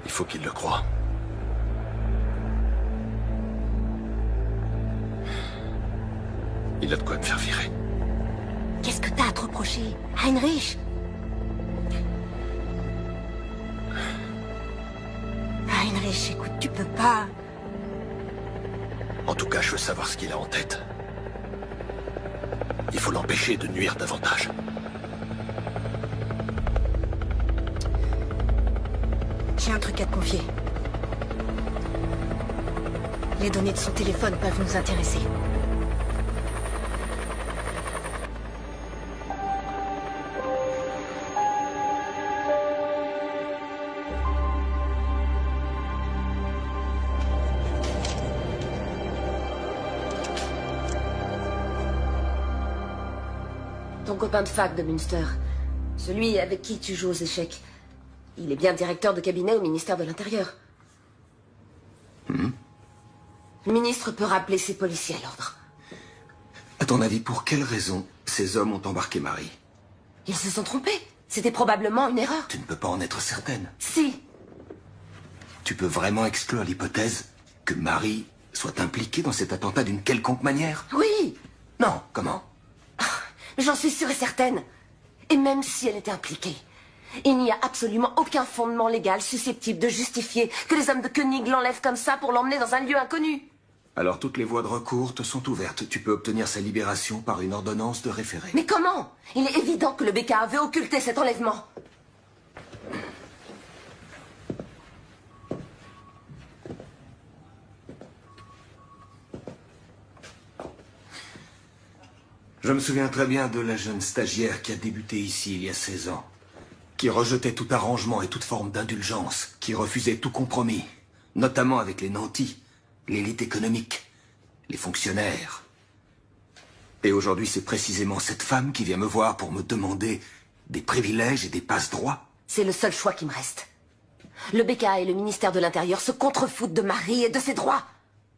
Il faut qu'il le croie. Il a de quoi me faire virer. Qu'est-ce que t'as à te reprocher, Heinrich? Heinrich, écoute, tu peux pas... En tout cas, je veux savoir ce qu'il a en tête. Il faut l'empêcher de nuire davantage. J'ai un truc à te confier. Les données de son téléphone peuvent nous intéresser. Ton copain de fac de Münster. Celui avec qui tu joues aux échecs. Il est bien directeur de cabinet au ministère de l'Intérieur. Le ministre peut rappeler ses policiers à l'ordre. À ton avis, pour quelle raison ces hommes ont embarqué Marie? Ils se sont trompés. C'était probablement une erreur. Tu ne peux pas en être certaine. Si. Tu peux vraiment exclure l'hypothèse que Marie soit impliquée dans cet attentat d'une quelconque manière? Oui. Non, comment? J'en suis sûre et certaine. Et même si elle était impliquée, Il n'y a absolument aucun fondement légal susceptible de justifier que les hommes de Koenig l'enlèvent comme ça pour l'emmener dans un lieu inconnu. Alors toutes les voies de recours te sont ouvertes. Tu peux obtenir sa libération par une ordonnance de référé. Mais comment? Il est évident que le BKA veut occulter cet enlèvement. Je me souviens très bien de la jeune stagiaire qui a débuté ici il y a 16 ans. Qui rejetait tout arrangement et toute forme d'indulgence. Qui refusait tout compromis. Notamment avec les nantis, l'élite économique, les fonctionnaires. Et aujourd'hui, c'est précisément cette femme qui vient me voir pour me demander des privilèges et des passe-droits. C'est le seul choix qui me reste. Le BKA et le ministère de l'Intérieur se contrefoutent de Marie et de ses droits.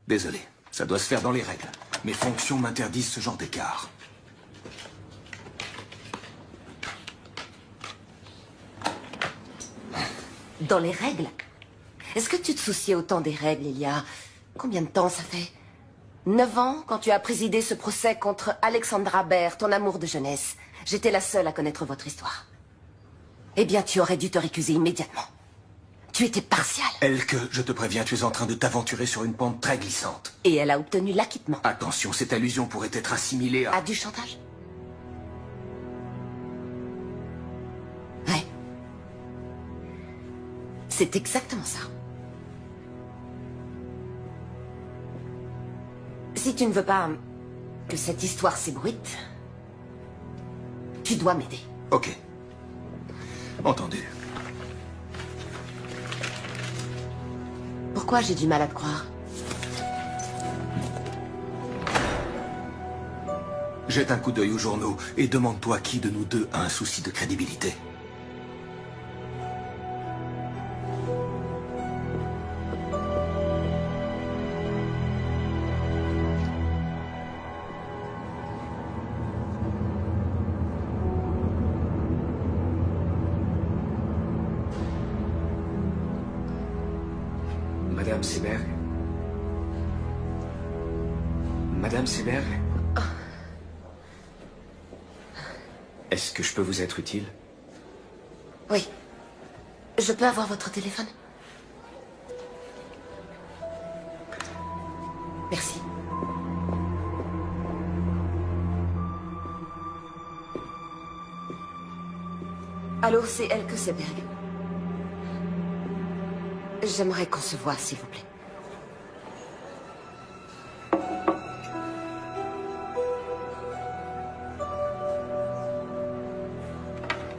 Désolé, ça doit se faire dans les règles. Mes fonctions m'interdisent ce genre d'écart. Dans les règles? Est-ce que tu te souciais autant des règles il y a... Combien de temps ça fait? 9 ans, quand tu as présidé ce procès contre Alexandra Baer, ton amour de jeunesse. J'étais la seule à connaître votre histoire. Eh bien, tu aurais dû te récuser immédiatement. Tu étais partial. Elke, je te préviens, tu es en train de t'aventurer sur une pente très glissante. Et elle a obtenu l'acquittement. Attention, cette allusion pourrait être assimilée à... À du chantage? Ouais. C'est exactement ça. Si tu ne veux pas que cette histoire s'ébruite, tu dois m'aider. Ok. Entendu. Pourquoi j'ai du mal à te croire? Jette un coup d'œil aux journaux et demande-toi qui de nous deux a un souci de crédibilité. Madame Seberg? Madame Seberg? Est-ce que je peux vous être utile? Oui. Je peux avoir votre téléphone? Merci. Allô, c'est Elke Seberg. J'aimerais qu'on se voie, s'il vous plaît.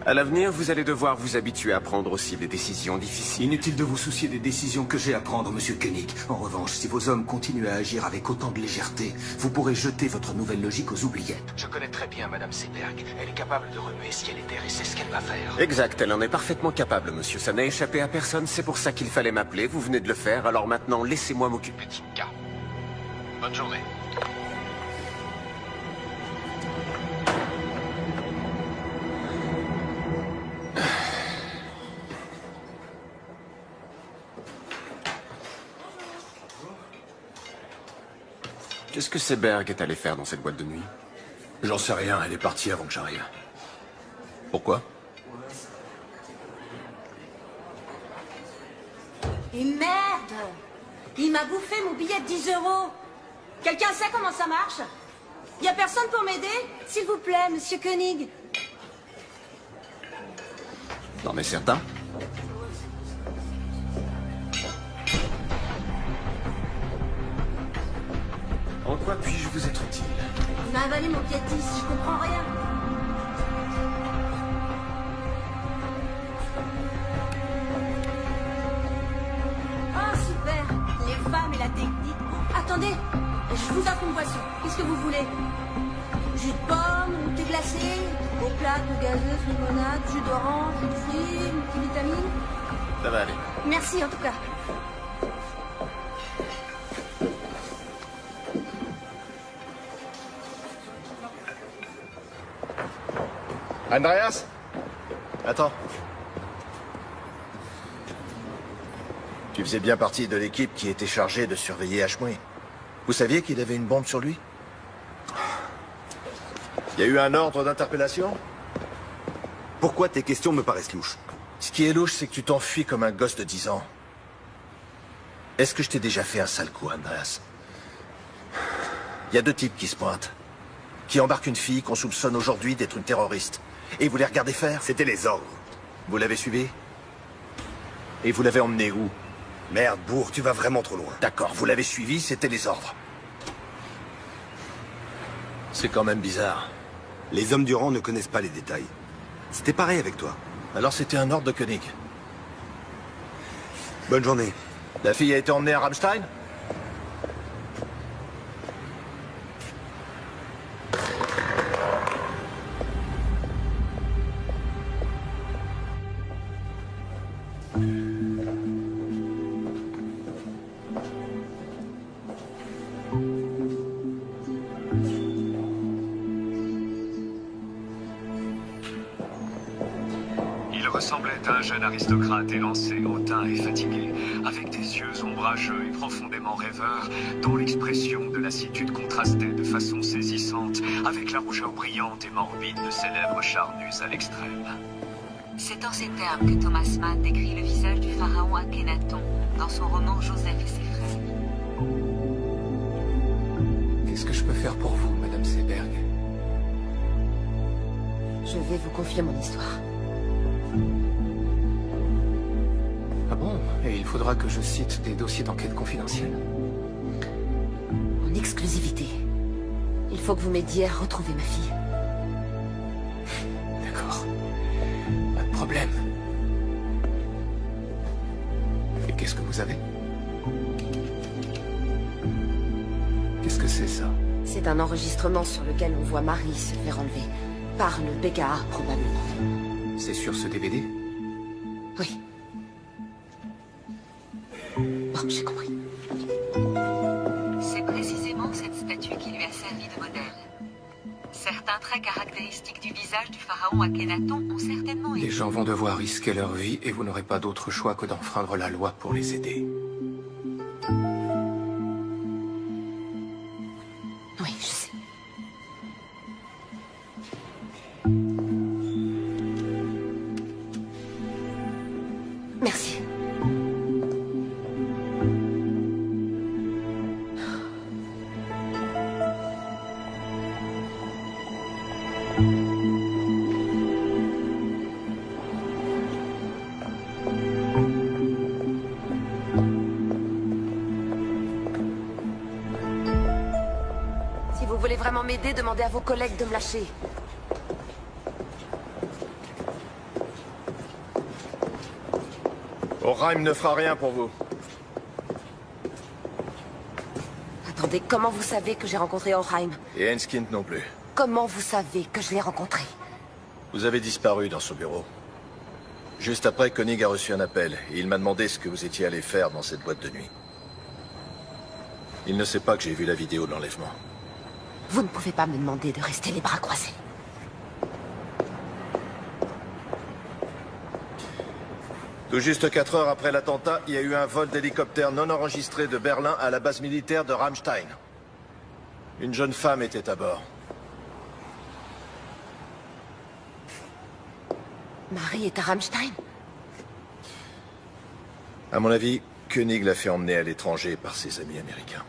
À l'avenir, vous allez devoir vous habituer à prendre aussi des décisions difficiles. Inutile de vous soucier des décisions que j'ai à prendre, monsieur Koenig. En revanche, si vos hommes continuent à agir avec autant de légèreté, vous pourrez jeter votre nouvelle logique aux oubliettes. Je connais très bien Madame Seberg. Elle est capable de remuer ciel et terre et c'est ce qu'elle va faire. Exact, elle en est parfaitement capable, monsieur. Ça n'a échappé à personne, c'est pour ça qu'il fallait m'appeler. Vous venez de le faire, alors maintenant, laissez-moi m'occuper de Tinka. Bonne journée. Qu'est-ce que Seberg est allé faire dans cette boîte de nuit? J'en sais rien, elle est partie avant que j'arrive. Pourquoi? Et merde! Il m'a bouffé mon billet de 10 €. Quelqu'un sait comment ça marche? Y a personne pour m'aider? S'il vous plaît, monsieur Koenig. T'en es certain? En quoi puis-je vous être utile? Il m'a avalé mon billet de 10, je comprends rien. Oh, super! Les femmes et la technique. Attendez, je vous offre une boisson. Qu'est-ce que vous voulez? Jus de pomme, ou thé glacé, eau plate, eau gazeuse, limonade, jus d'orange, jus de fruits, multivitamine. Ça va aller. Merci en tout cas. Andreas? Attends. Tu faisais bien partie de l'équipe qui était chargée de surveiller Ashmui. Vous saviez qu'il avait une bombe sur lui? Il y a eu un ordre d'interpellation? Pourquoi tes questions me paraissent louches? Ce qui est louche, c'est que tu t'enfuis comme un gosse de 10 ans. Est-ce que je t'ai déjà fait un sale coup, Andreas? Il y a deux types qui se pointent. Qui embarquent une fille qu'on soupçonne aujourd'hui d'être une terroriste. Et vous les regardez faire? C'était les ordres. Vous l'avez suivi? Et vous l'avez emmené où? Merde, bourre, tu vas vraiment trop loin. D'accord, vous l'avez suivi, c'était les ordres. C'est quand même bizarre. Les hommes du rang ne connaissent pas les détails. C'était pareil avec toi. Alors c'était un ordre de Koenig. Bonne journée. La fille a été emmenée à Rammstein? Il ressemblait à un jeune aristocrate élancé, hautain et fatigué, avec des yeux ombrageux et profondément rêveurs, dont l'expression de lassitude contrastait de façon saisissante avec la rougeur brillante et morbide de ses lèvres charnues à l'extrême. C'est en ces termes que Thomas Mann décrit le visage du pharaon Akhenaton dans son roman Joseph et ses frères. Qu'est-ce que je peux faire pour vous, Madame Seberg? Je vais vous confier mon histoire. Ah bon? Et il faudra que je cite des dossiers d'enquête confidentiels? En exclusivité. Il faut que vous m'aidiez à retrouver ma fille. D'accord. Pas de problème. Et qu'est-ce que vous avez? Qu'est-ce que c'est, ça? C'est un enregistrement sur lequel on voit Marie se faire enlever. Par le BKA, probablement. C'est sur ce DVD? Oui. Bon, j'ai compris. C'est précisément cette statue qui lui a servi de modèle. Certains traits caractéristiques du visage du pharaon Akhenaton ont certainement été... Les gens vont devoir risquer leur vie et vous n'aurez pas d'autre choix que d'enfreindre la loi pour les aider. Oui, je sais. Merci. Si vous voulez vraiment m'aider, demandez à vos collègues de me lâcher. Oheim ne fera rien pour vous. Attendez, comment vous savez que j'ai rencontré Oheim? Et Enskind non plus. Comment vous savez que je l'ai rencontré? Vous avez disparu dans ce bureau. Juste après, Koenig a reçu un appel, et il m'a demandé ce que vous étiez allé faire dans cette boîte de nuit. Il ne sait pas que j'ai vu la vidéo de l'enlèvement. Vous ne pouvez pas me demander de rester les bras croisés. Tout juste 4 heures après l'attentat, il y a eu un vol d'hélicoptère non enregistré de Berlin à la base militaire de Rammstein. Une jeune femme était à bord. Marie est à Rammstein? À mon avis, Koenig l'a fait emmener à l'étranger par ses amis américains.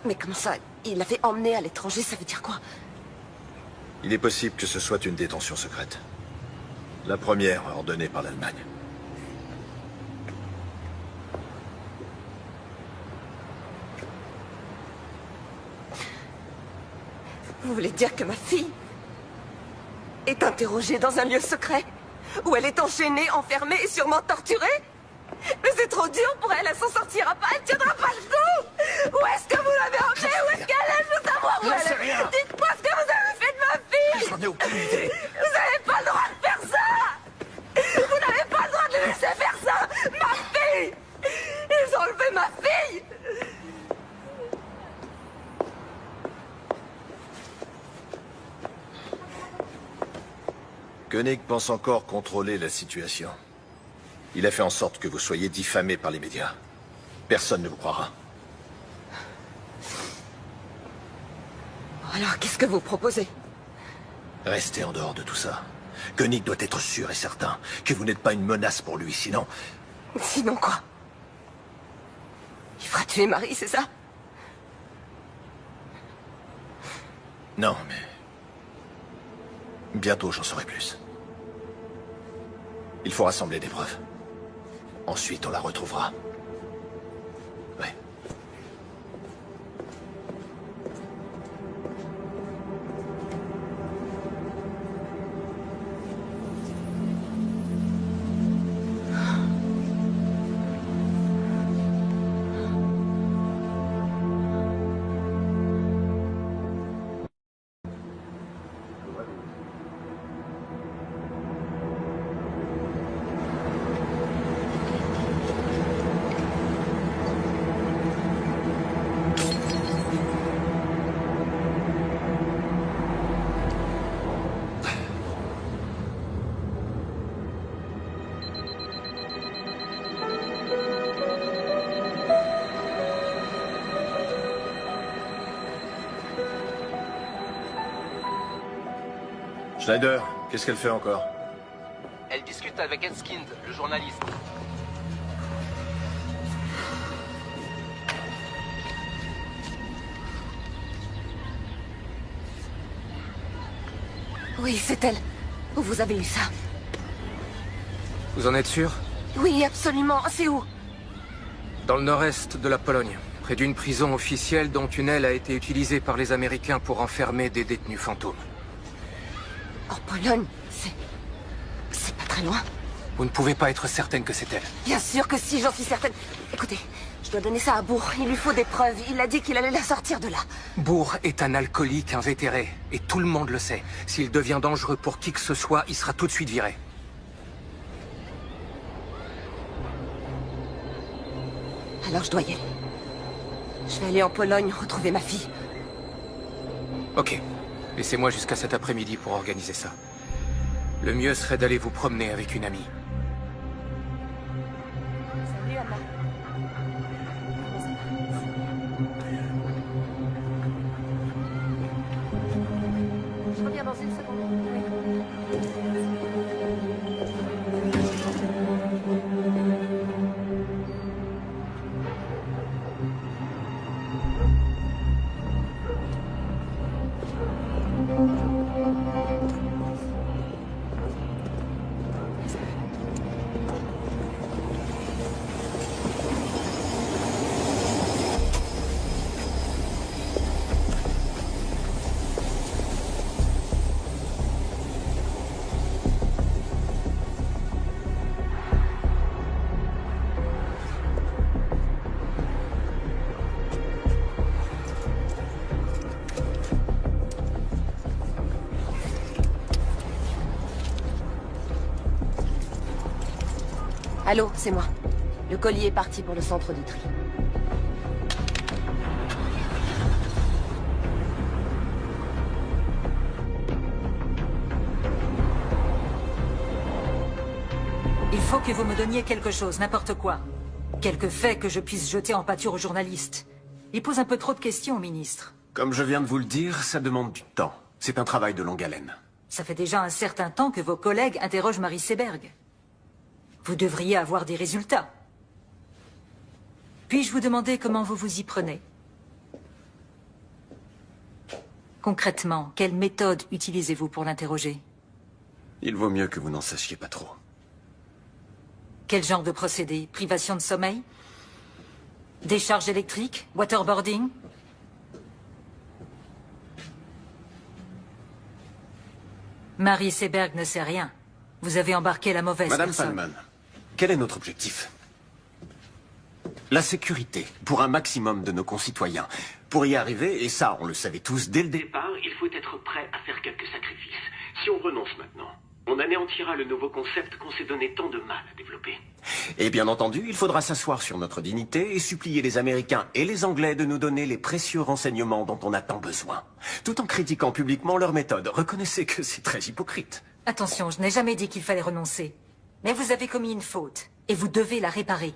Mais comment ça? Il l'a fait emmener à l'étranger, ça veut dire quoi? Il est possible que ce soit une détention secrète. La première ordonnée par l'Allemagne. Vous voulez dire que ma fille est interrogée dans un lieu secret? Où elle est enchaînée, enfermée et sûrement torturée? Mais c'est trop dur pour elle, elle s'en sortira pas, elle tiendra pas le coup! Où est-ce que vous l'avez emmenée? Où est-ce qu'elle est? Je veux savoir où elle est! Dites-moi ce que vous avez fait de ma fille! J'en ai aucune idée! Vous n'avez pas le droit de faire ça! Vous n'avez pas le droit de le laisser faire ça! Ma fille! Ils ont enlevé ma fille! Koenig pense encore contrôler la situation. Il a fait en sorte que vous soyez diffamé par les médias. Personne ne vous croira. Alors, qu'est-ce que vous proposez? Restez en dehors de tout ça. Koenig doit être sûr et certain que vous n'êtes pas une menace pour lui, sinon... Sinon quoi? Il fera tuer Marie, c'est ça? Non, mais... bientôt, j'en saurai plus. Il faut rassembler des preuves. Ensuite, on la retrouvera. Ouais. Schneider, qu'est-ce qu'elle fait encore? Elle discute avec Enskind, le journaliste. Oui, c'est elle. Où vous avez eu ça? Vous en êtes sûr? Oui, absolument. C'est où? Dans le nord-est de la Pologne, près d'une prison officielle dont une aile a été utilisée par les Américains pour enfermer des détenus fantômes. En Pologne, c'est pas très loin. Vous ne pouvez pas être certaine que c'est elle. Bien sûr que si, j'en suis certaine. Écoutez, je dois donner ça à Bourg. Il lui faut des preuves. Il a dit qu'il allait la sortir de là. Bourg est un alcoolique invétéré, et tout le monde le sait. S'il devient dangereux pour qui que ce soit, il sera tout de suite viré. Alors je dois y aller. Je vais aller en Pologne retrouver ma fille. Ok. Laissez-moi jusqu'à cet après-midi pour organiser ça. Le mieux serait d'aller vous promener avec une amie. Salut, Anna. Je reviens dans une seconde. Allô, c'est moi. Le colis est parti pour le centre de tri. Il faut que vous me donniez quelque chose, n'importe quoi. Quelques faits que je puisse jeter en pâture aux journalistes. Il pose un peu trop de questions au ministre. Comme je viens de vous le dire, ça demande du temps. C'est un travail de longue haleine. Ça fait déjà un certain temps que vos collègues interrogent Marie Seberg. Vous devriez avoir des résultats. Puis-je vous demander comment vous vous y prenez? Concrètement, quelle méthode utilisez-vous pour l'interroger? Il vaut mieux que vous n'en sachiez pas trop. Quel genre de procédé? Privation de sommeil? Décharge électrique? Waterboarding? Marie Seberg ne sait rien. Vous avez embarqué la mauvaise Madame personne. Fallman, quel est notre objectif? La sécurité, pour un maximum de nos concitoyens. Pour y arriver, et ça on le savait tous dès le départ, Il faut être prêt à faire quelques sacrifices. Si on renonce maintenant, on anéantira le nouveau concept qu'on s'est donné tant de mal à développer. Et bien entendu, il faudra s'asseoir sur notre dignité et supplier les Américains et les Anglais de nous donner les précieux renseignements dont on a tant besoin. Tout en critiquant publiquement leur méthode. Reconnaissez que c'est très hypocrite. Attention, je n'ai jamais dit qu'il fallait renoncer. Mais vous avez commis une faute, et vous devez la réparer.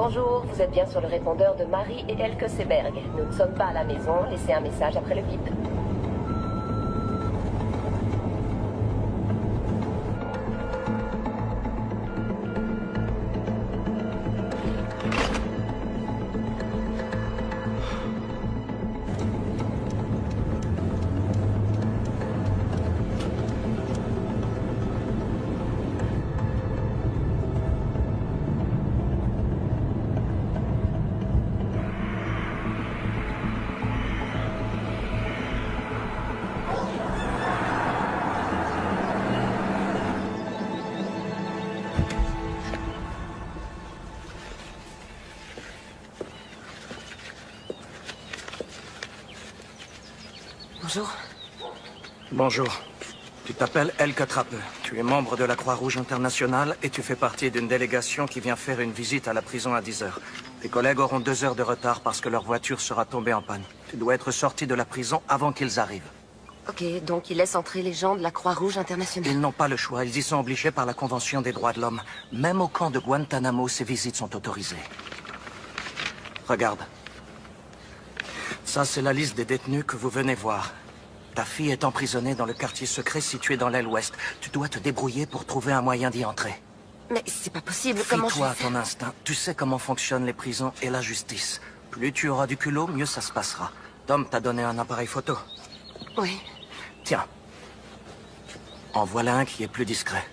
Bonjour, vous êtes bien sur le répondeur de Marie et Elke Seberg. Nous ne sommes pas à la maison, laissez un message après le bip. Bonjour. Bonjour. Tu t'appelles Elke Trappe. Tu es membre de la Croix-Rouge internationale et tu fais partie d'une délégation qui vient faire une visite à la prison à 10 heures. Tes collègues auront 2 heures de retard parce que leur voiture sera tombée en panne. Tu dois être sorti de la prison avant qu'ils arrivent. Ok, donc ils laissent entrer les gens de la Croix-Rouge internationale. Ils n'ont pas le choix. Ils y sont obligés par la Convention des droits de l'homme. Même au camp de Guantanamo, ces visites sont autorisées. Regarde. Ça, c'est la liste des détenus que vous venez voir. Ta fille est emprisonnée dans le quartier secret situé dans l'aile ouest. Tu dois te débrouiller pour trouver un moyen d'y entrer. Mais c'est pas possible, comment je vais Fie-toi à faire? ton instinct. Tu sais comment fonctionnent les prisons et la justice. Plus tu auras du culot, mieux ça se passera. Tom t'a donné un appareil photo. Oui. Tiens. En voilà un qui est plus discret.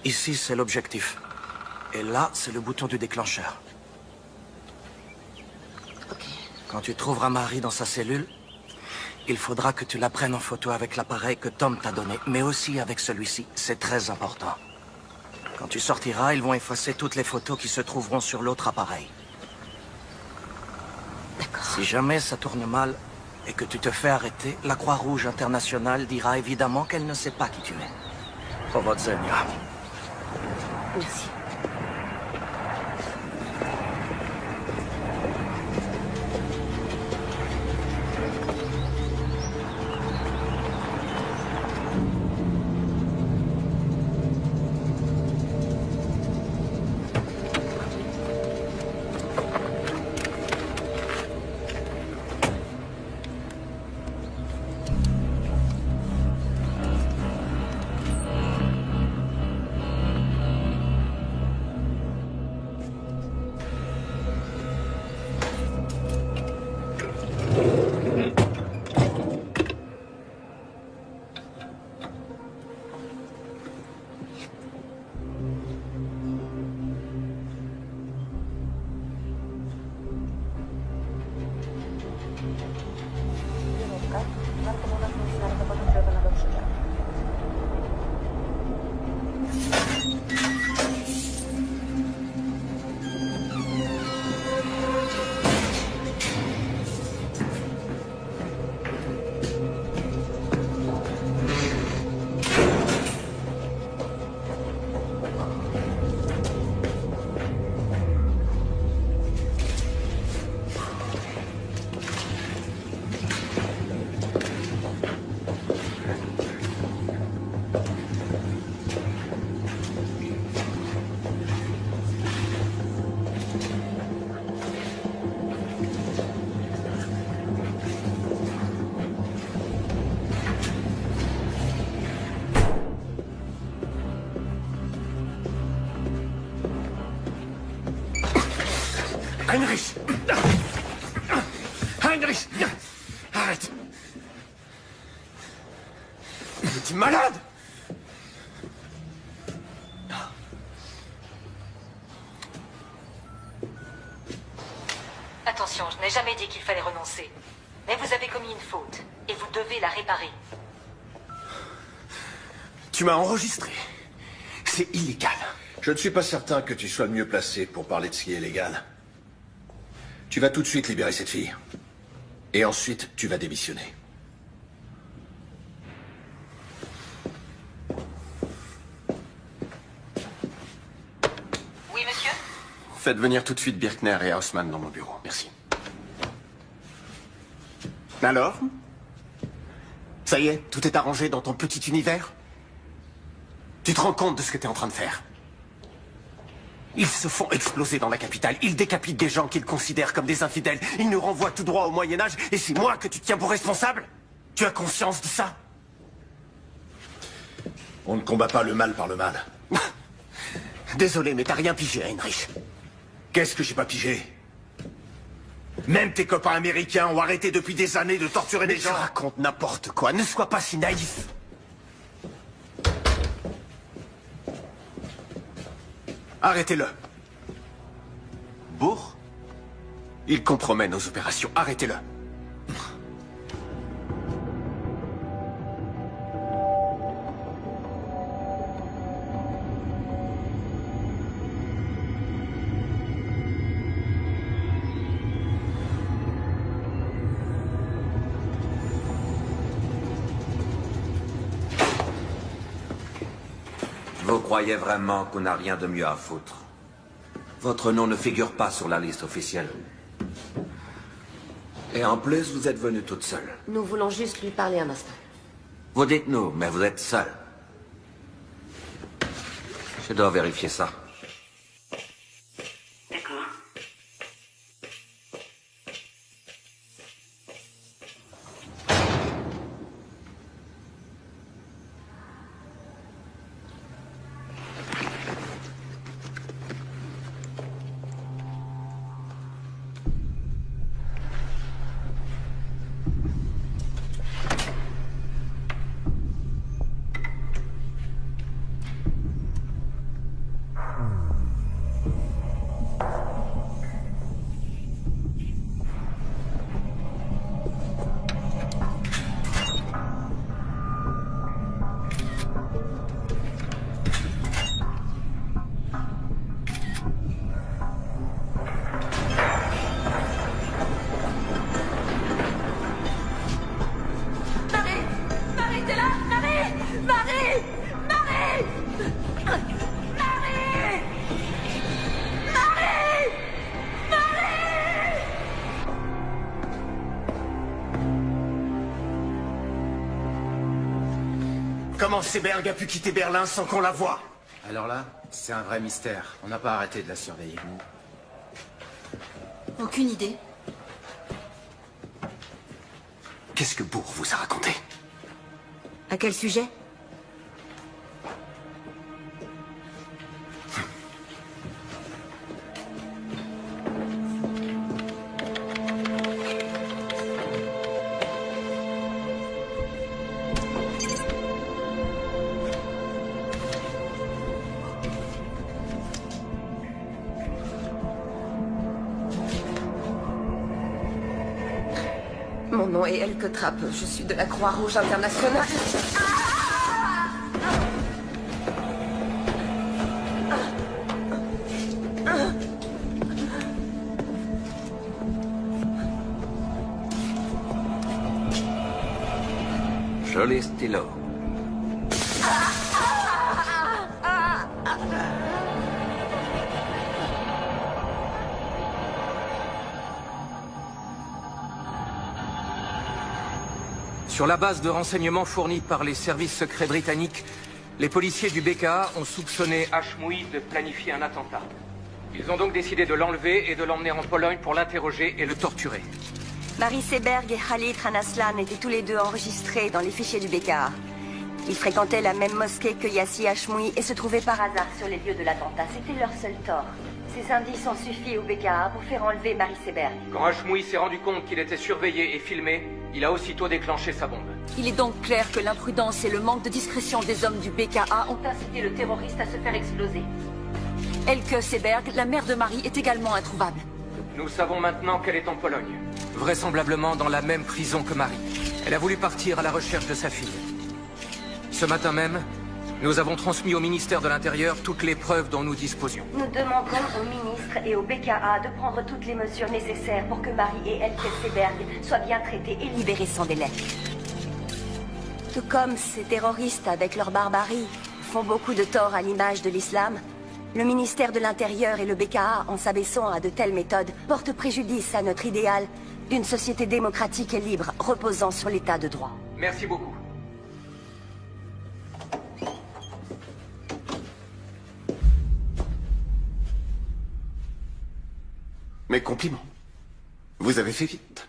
Ici, c'est l'objectif. Et là, c'est le bouton du déclencheur. Quand tu trouveras Marie dans sa cellule, il faudra que tu la prennes en photo avec l'appareil que Tom t'a donné, mais aussi avec celui-ci. C'est très important. Quand tu sortiras, ils vont effacer toutes les photos qui se trouveront sur l'autre appareil. Si jamais ça tourne mal et que tu te fais arrêter, la Croix-Rouge internationale dira évidemment qu'elle ne sait pas qui tu es. Powodzenia. Merci. Heinrich! Heinrich! Arrête! Tu es malade! Attention, je n'ai jamais dit qu'il fallait renoncer. Mais vous avez commis une faute, et vous devez la réparer. Tu m'as enregistré. C'est illégal. Je ne suis pas certain que tu sois le mieux placé pour parler de ce qui est légal. Tu vas tout de suite libérer cette fille. Et ensuite, tu vas démissionner. Oui, monsieur? Faites venir tout de suite Birkner et Haussmann dans mon bureau. Merci. Alors? Ça y est, tout est arrangé dans ton petit univers? Tu te rends compte de ce que tu es en train de faire? Ils se font exploser dans la capitale. Ils décapitent des gens qu'ils considèrent comme des infidèles. Ils nous renvoient tout droit au Moyen-Âge. Et c'est moi que tu tiens pour responsable? Tu as conscience de ça? On ne combat pas le mal par le mal. Désolé, mais t'as rien pigé, Heinrich. Qu'est-ce que j'ai pas pigé? Même tes copains américains ont arrêté depuis des années de torturer des gens. Tu racontes n'importe quoi. Ne sois pas si naïf. Arrêtez-le. Bourg? Il compromet nos opérations. Arrêtez-le. Vous croyez vraiment qu'on n'a rien de mieux à foutre? Votre nom ne figure pas sur la liste officielle. Et en plus, vous êtes venue toute seule. Nous voulons juste lui parler un instant. Vous dites nous, mais vous êtes seule. Je dois vérifier ça. D'accord. Comment Seberg a pu quitter Berlin sans qu'on la voie? Alors là, c'est un vrai mystère. On n'a pas arrêté de la surveiller. Aucune idée. Qu'est-ce que Bourg vous a raconté? À quel sujet? Mon nom est Elke Trapp. Je suis de la Croix-Rouge internationale. Joli stylo. Sur la base de renseignements fournis par les services secrets britanniques, les policiers du BKA ont soupçonné Ashmouy de planifier un attentat. Ils ont donc décidé de l'enlever et de l'emmener en Pologne pour l'interroger et le torturer. Marie Seberg et Khalid Ranaslan étaient tous les deux enregistrés dans les fichiers du BKA. Ils fréquentaient la même mosquée que Yassi Ashmouy et se trouvaient par hasard sur les lieux de l'attentat. C'était leur seul tort. Ces indices ont suffi au BKA pour faire enlever Marie Seberg. Quand Ashmouy s'est rendu compte qu'il était surveillé et filmé, il a aussitôt déclenché sa bombe. Il est donc clair que l'imprudence et le manque de discrétion des hommes du BKA ont incité le terroriste à se faire exploser. Elke Seberg, la mère de Marie, est également introuvable. Nous savons maintenant qu'elle est en Pologne. Vraisemblablement dans la même prison que Marie. Elle a voulu partir à la recherche de sa fille. Ce matin même, nous avons transmis au ministère de l'Intérieur toutes les preuves dont nous disposions. Nous demandons au ministre et au BKA de prendre toutes les mesures nécessaires pour que Marie et Elke Seberg soient bien traitées et libérées sans délai. Tout comme ces terroristes, avec leur barbarie, font beaucoup de tort à l'image de l'islam, le ministère de l'Intérieur et le BKA, en s'abaissant à de telles méthodes, portent préjudice à notre idéal d'une société démocratique et libre, reposant sur l'état de droit. Merci beaucoup. Mes compliments. Vous avez fait vite.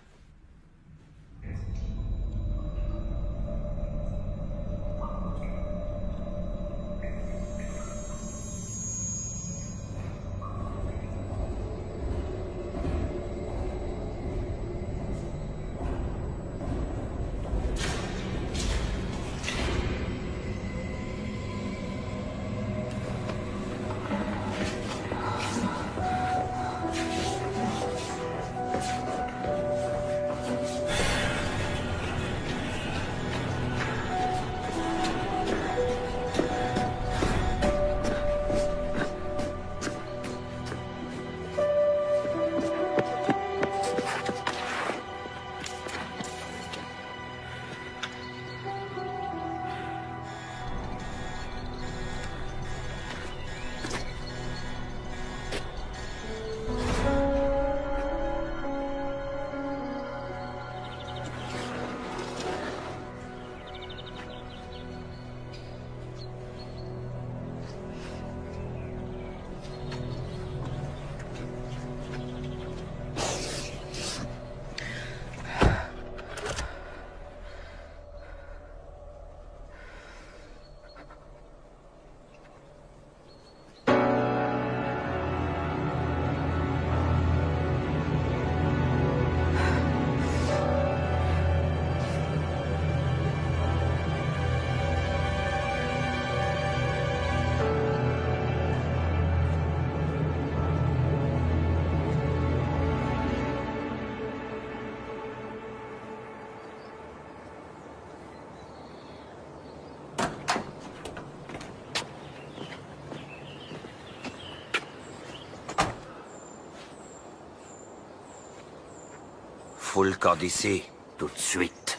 Faut le camp d'ici, tout de suite.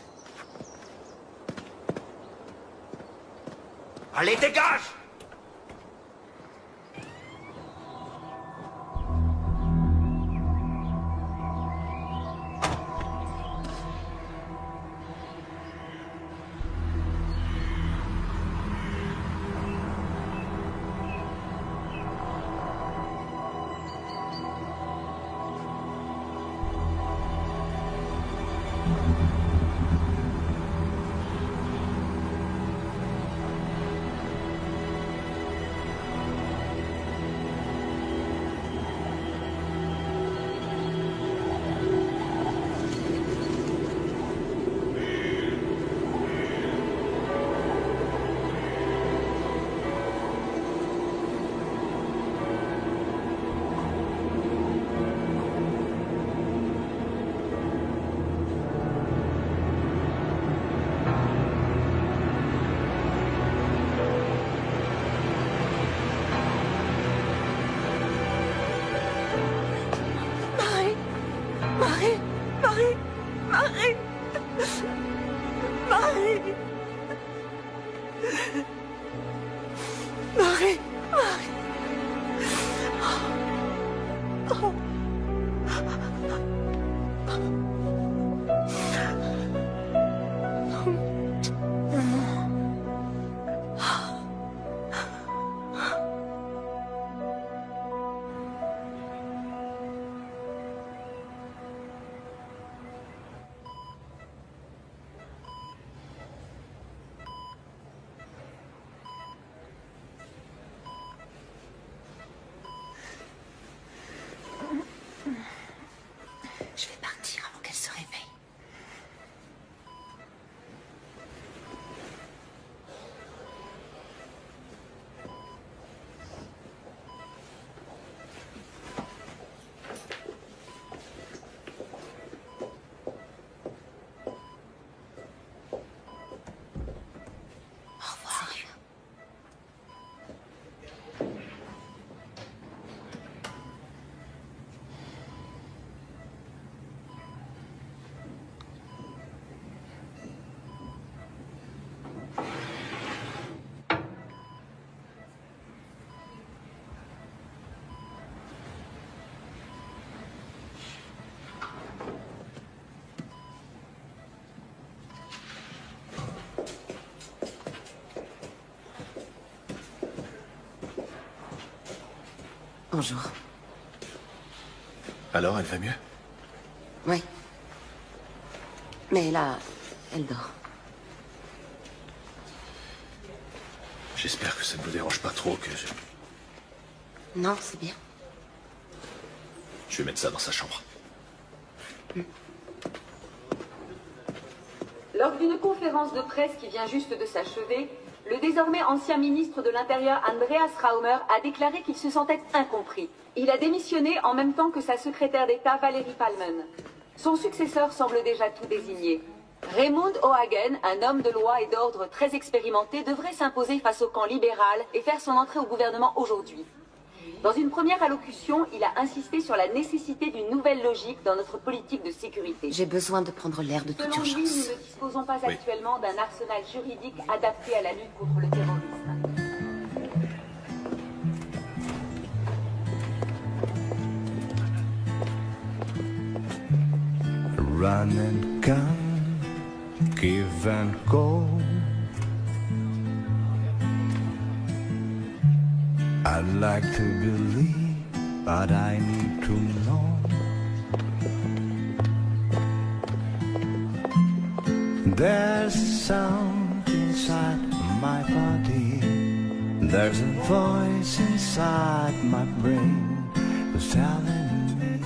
Allez, dégage! Je vais partir avant qu'elle se réveille. Au revoir. Bonjour. Alors, elle va mieux? Oui. Mais là, elle dort. J'espère que ça ne vous dérange pas trop que je... Non, c'est bien. Je vais mettre ça dans sa chambre. Lors d'une conférence de presse qui vient juste de s'achever, le désormais ancien ministre de l'Intérieur Andreas Raumer a déclaré qu'il se sentait incompris. Il a démissionné en même temps que sa secrétaire d'État Valérie Palmen. Son successeur semble déjà tout désigné. Raymond O'Hagen, un homme de loi et d'ordre très expérimenté, devrait s'imposer face au camp libéral et faire son entrée au gouvernement aujourd'hui. Dans une première allocution, il a insisté sur la nécessité d'une nouvelle logique dans notre politique de sécurité. J'ai besoin de prendre l'air de toute Selon lui, nous urgence. ne disposons pas actuellement d'un arsenal juridique adapté à la lutte contre le terrorisme. Run and gun, give and go. I'd like to believe, but I need to know. There's a sound inside my body. There's a voice inside my brain that's telling me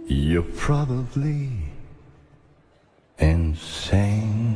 you're probably insane.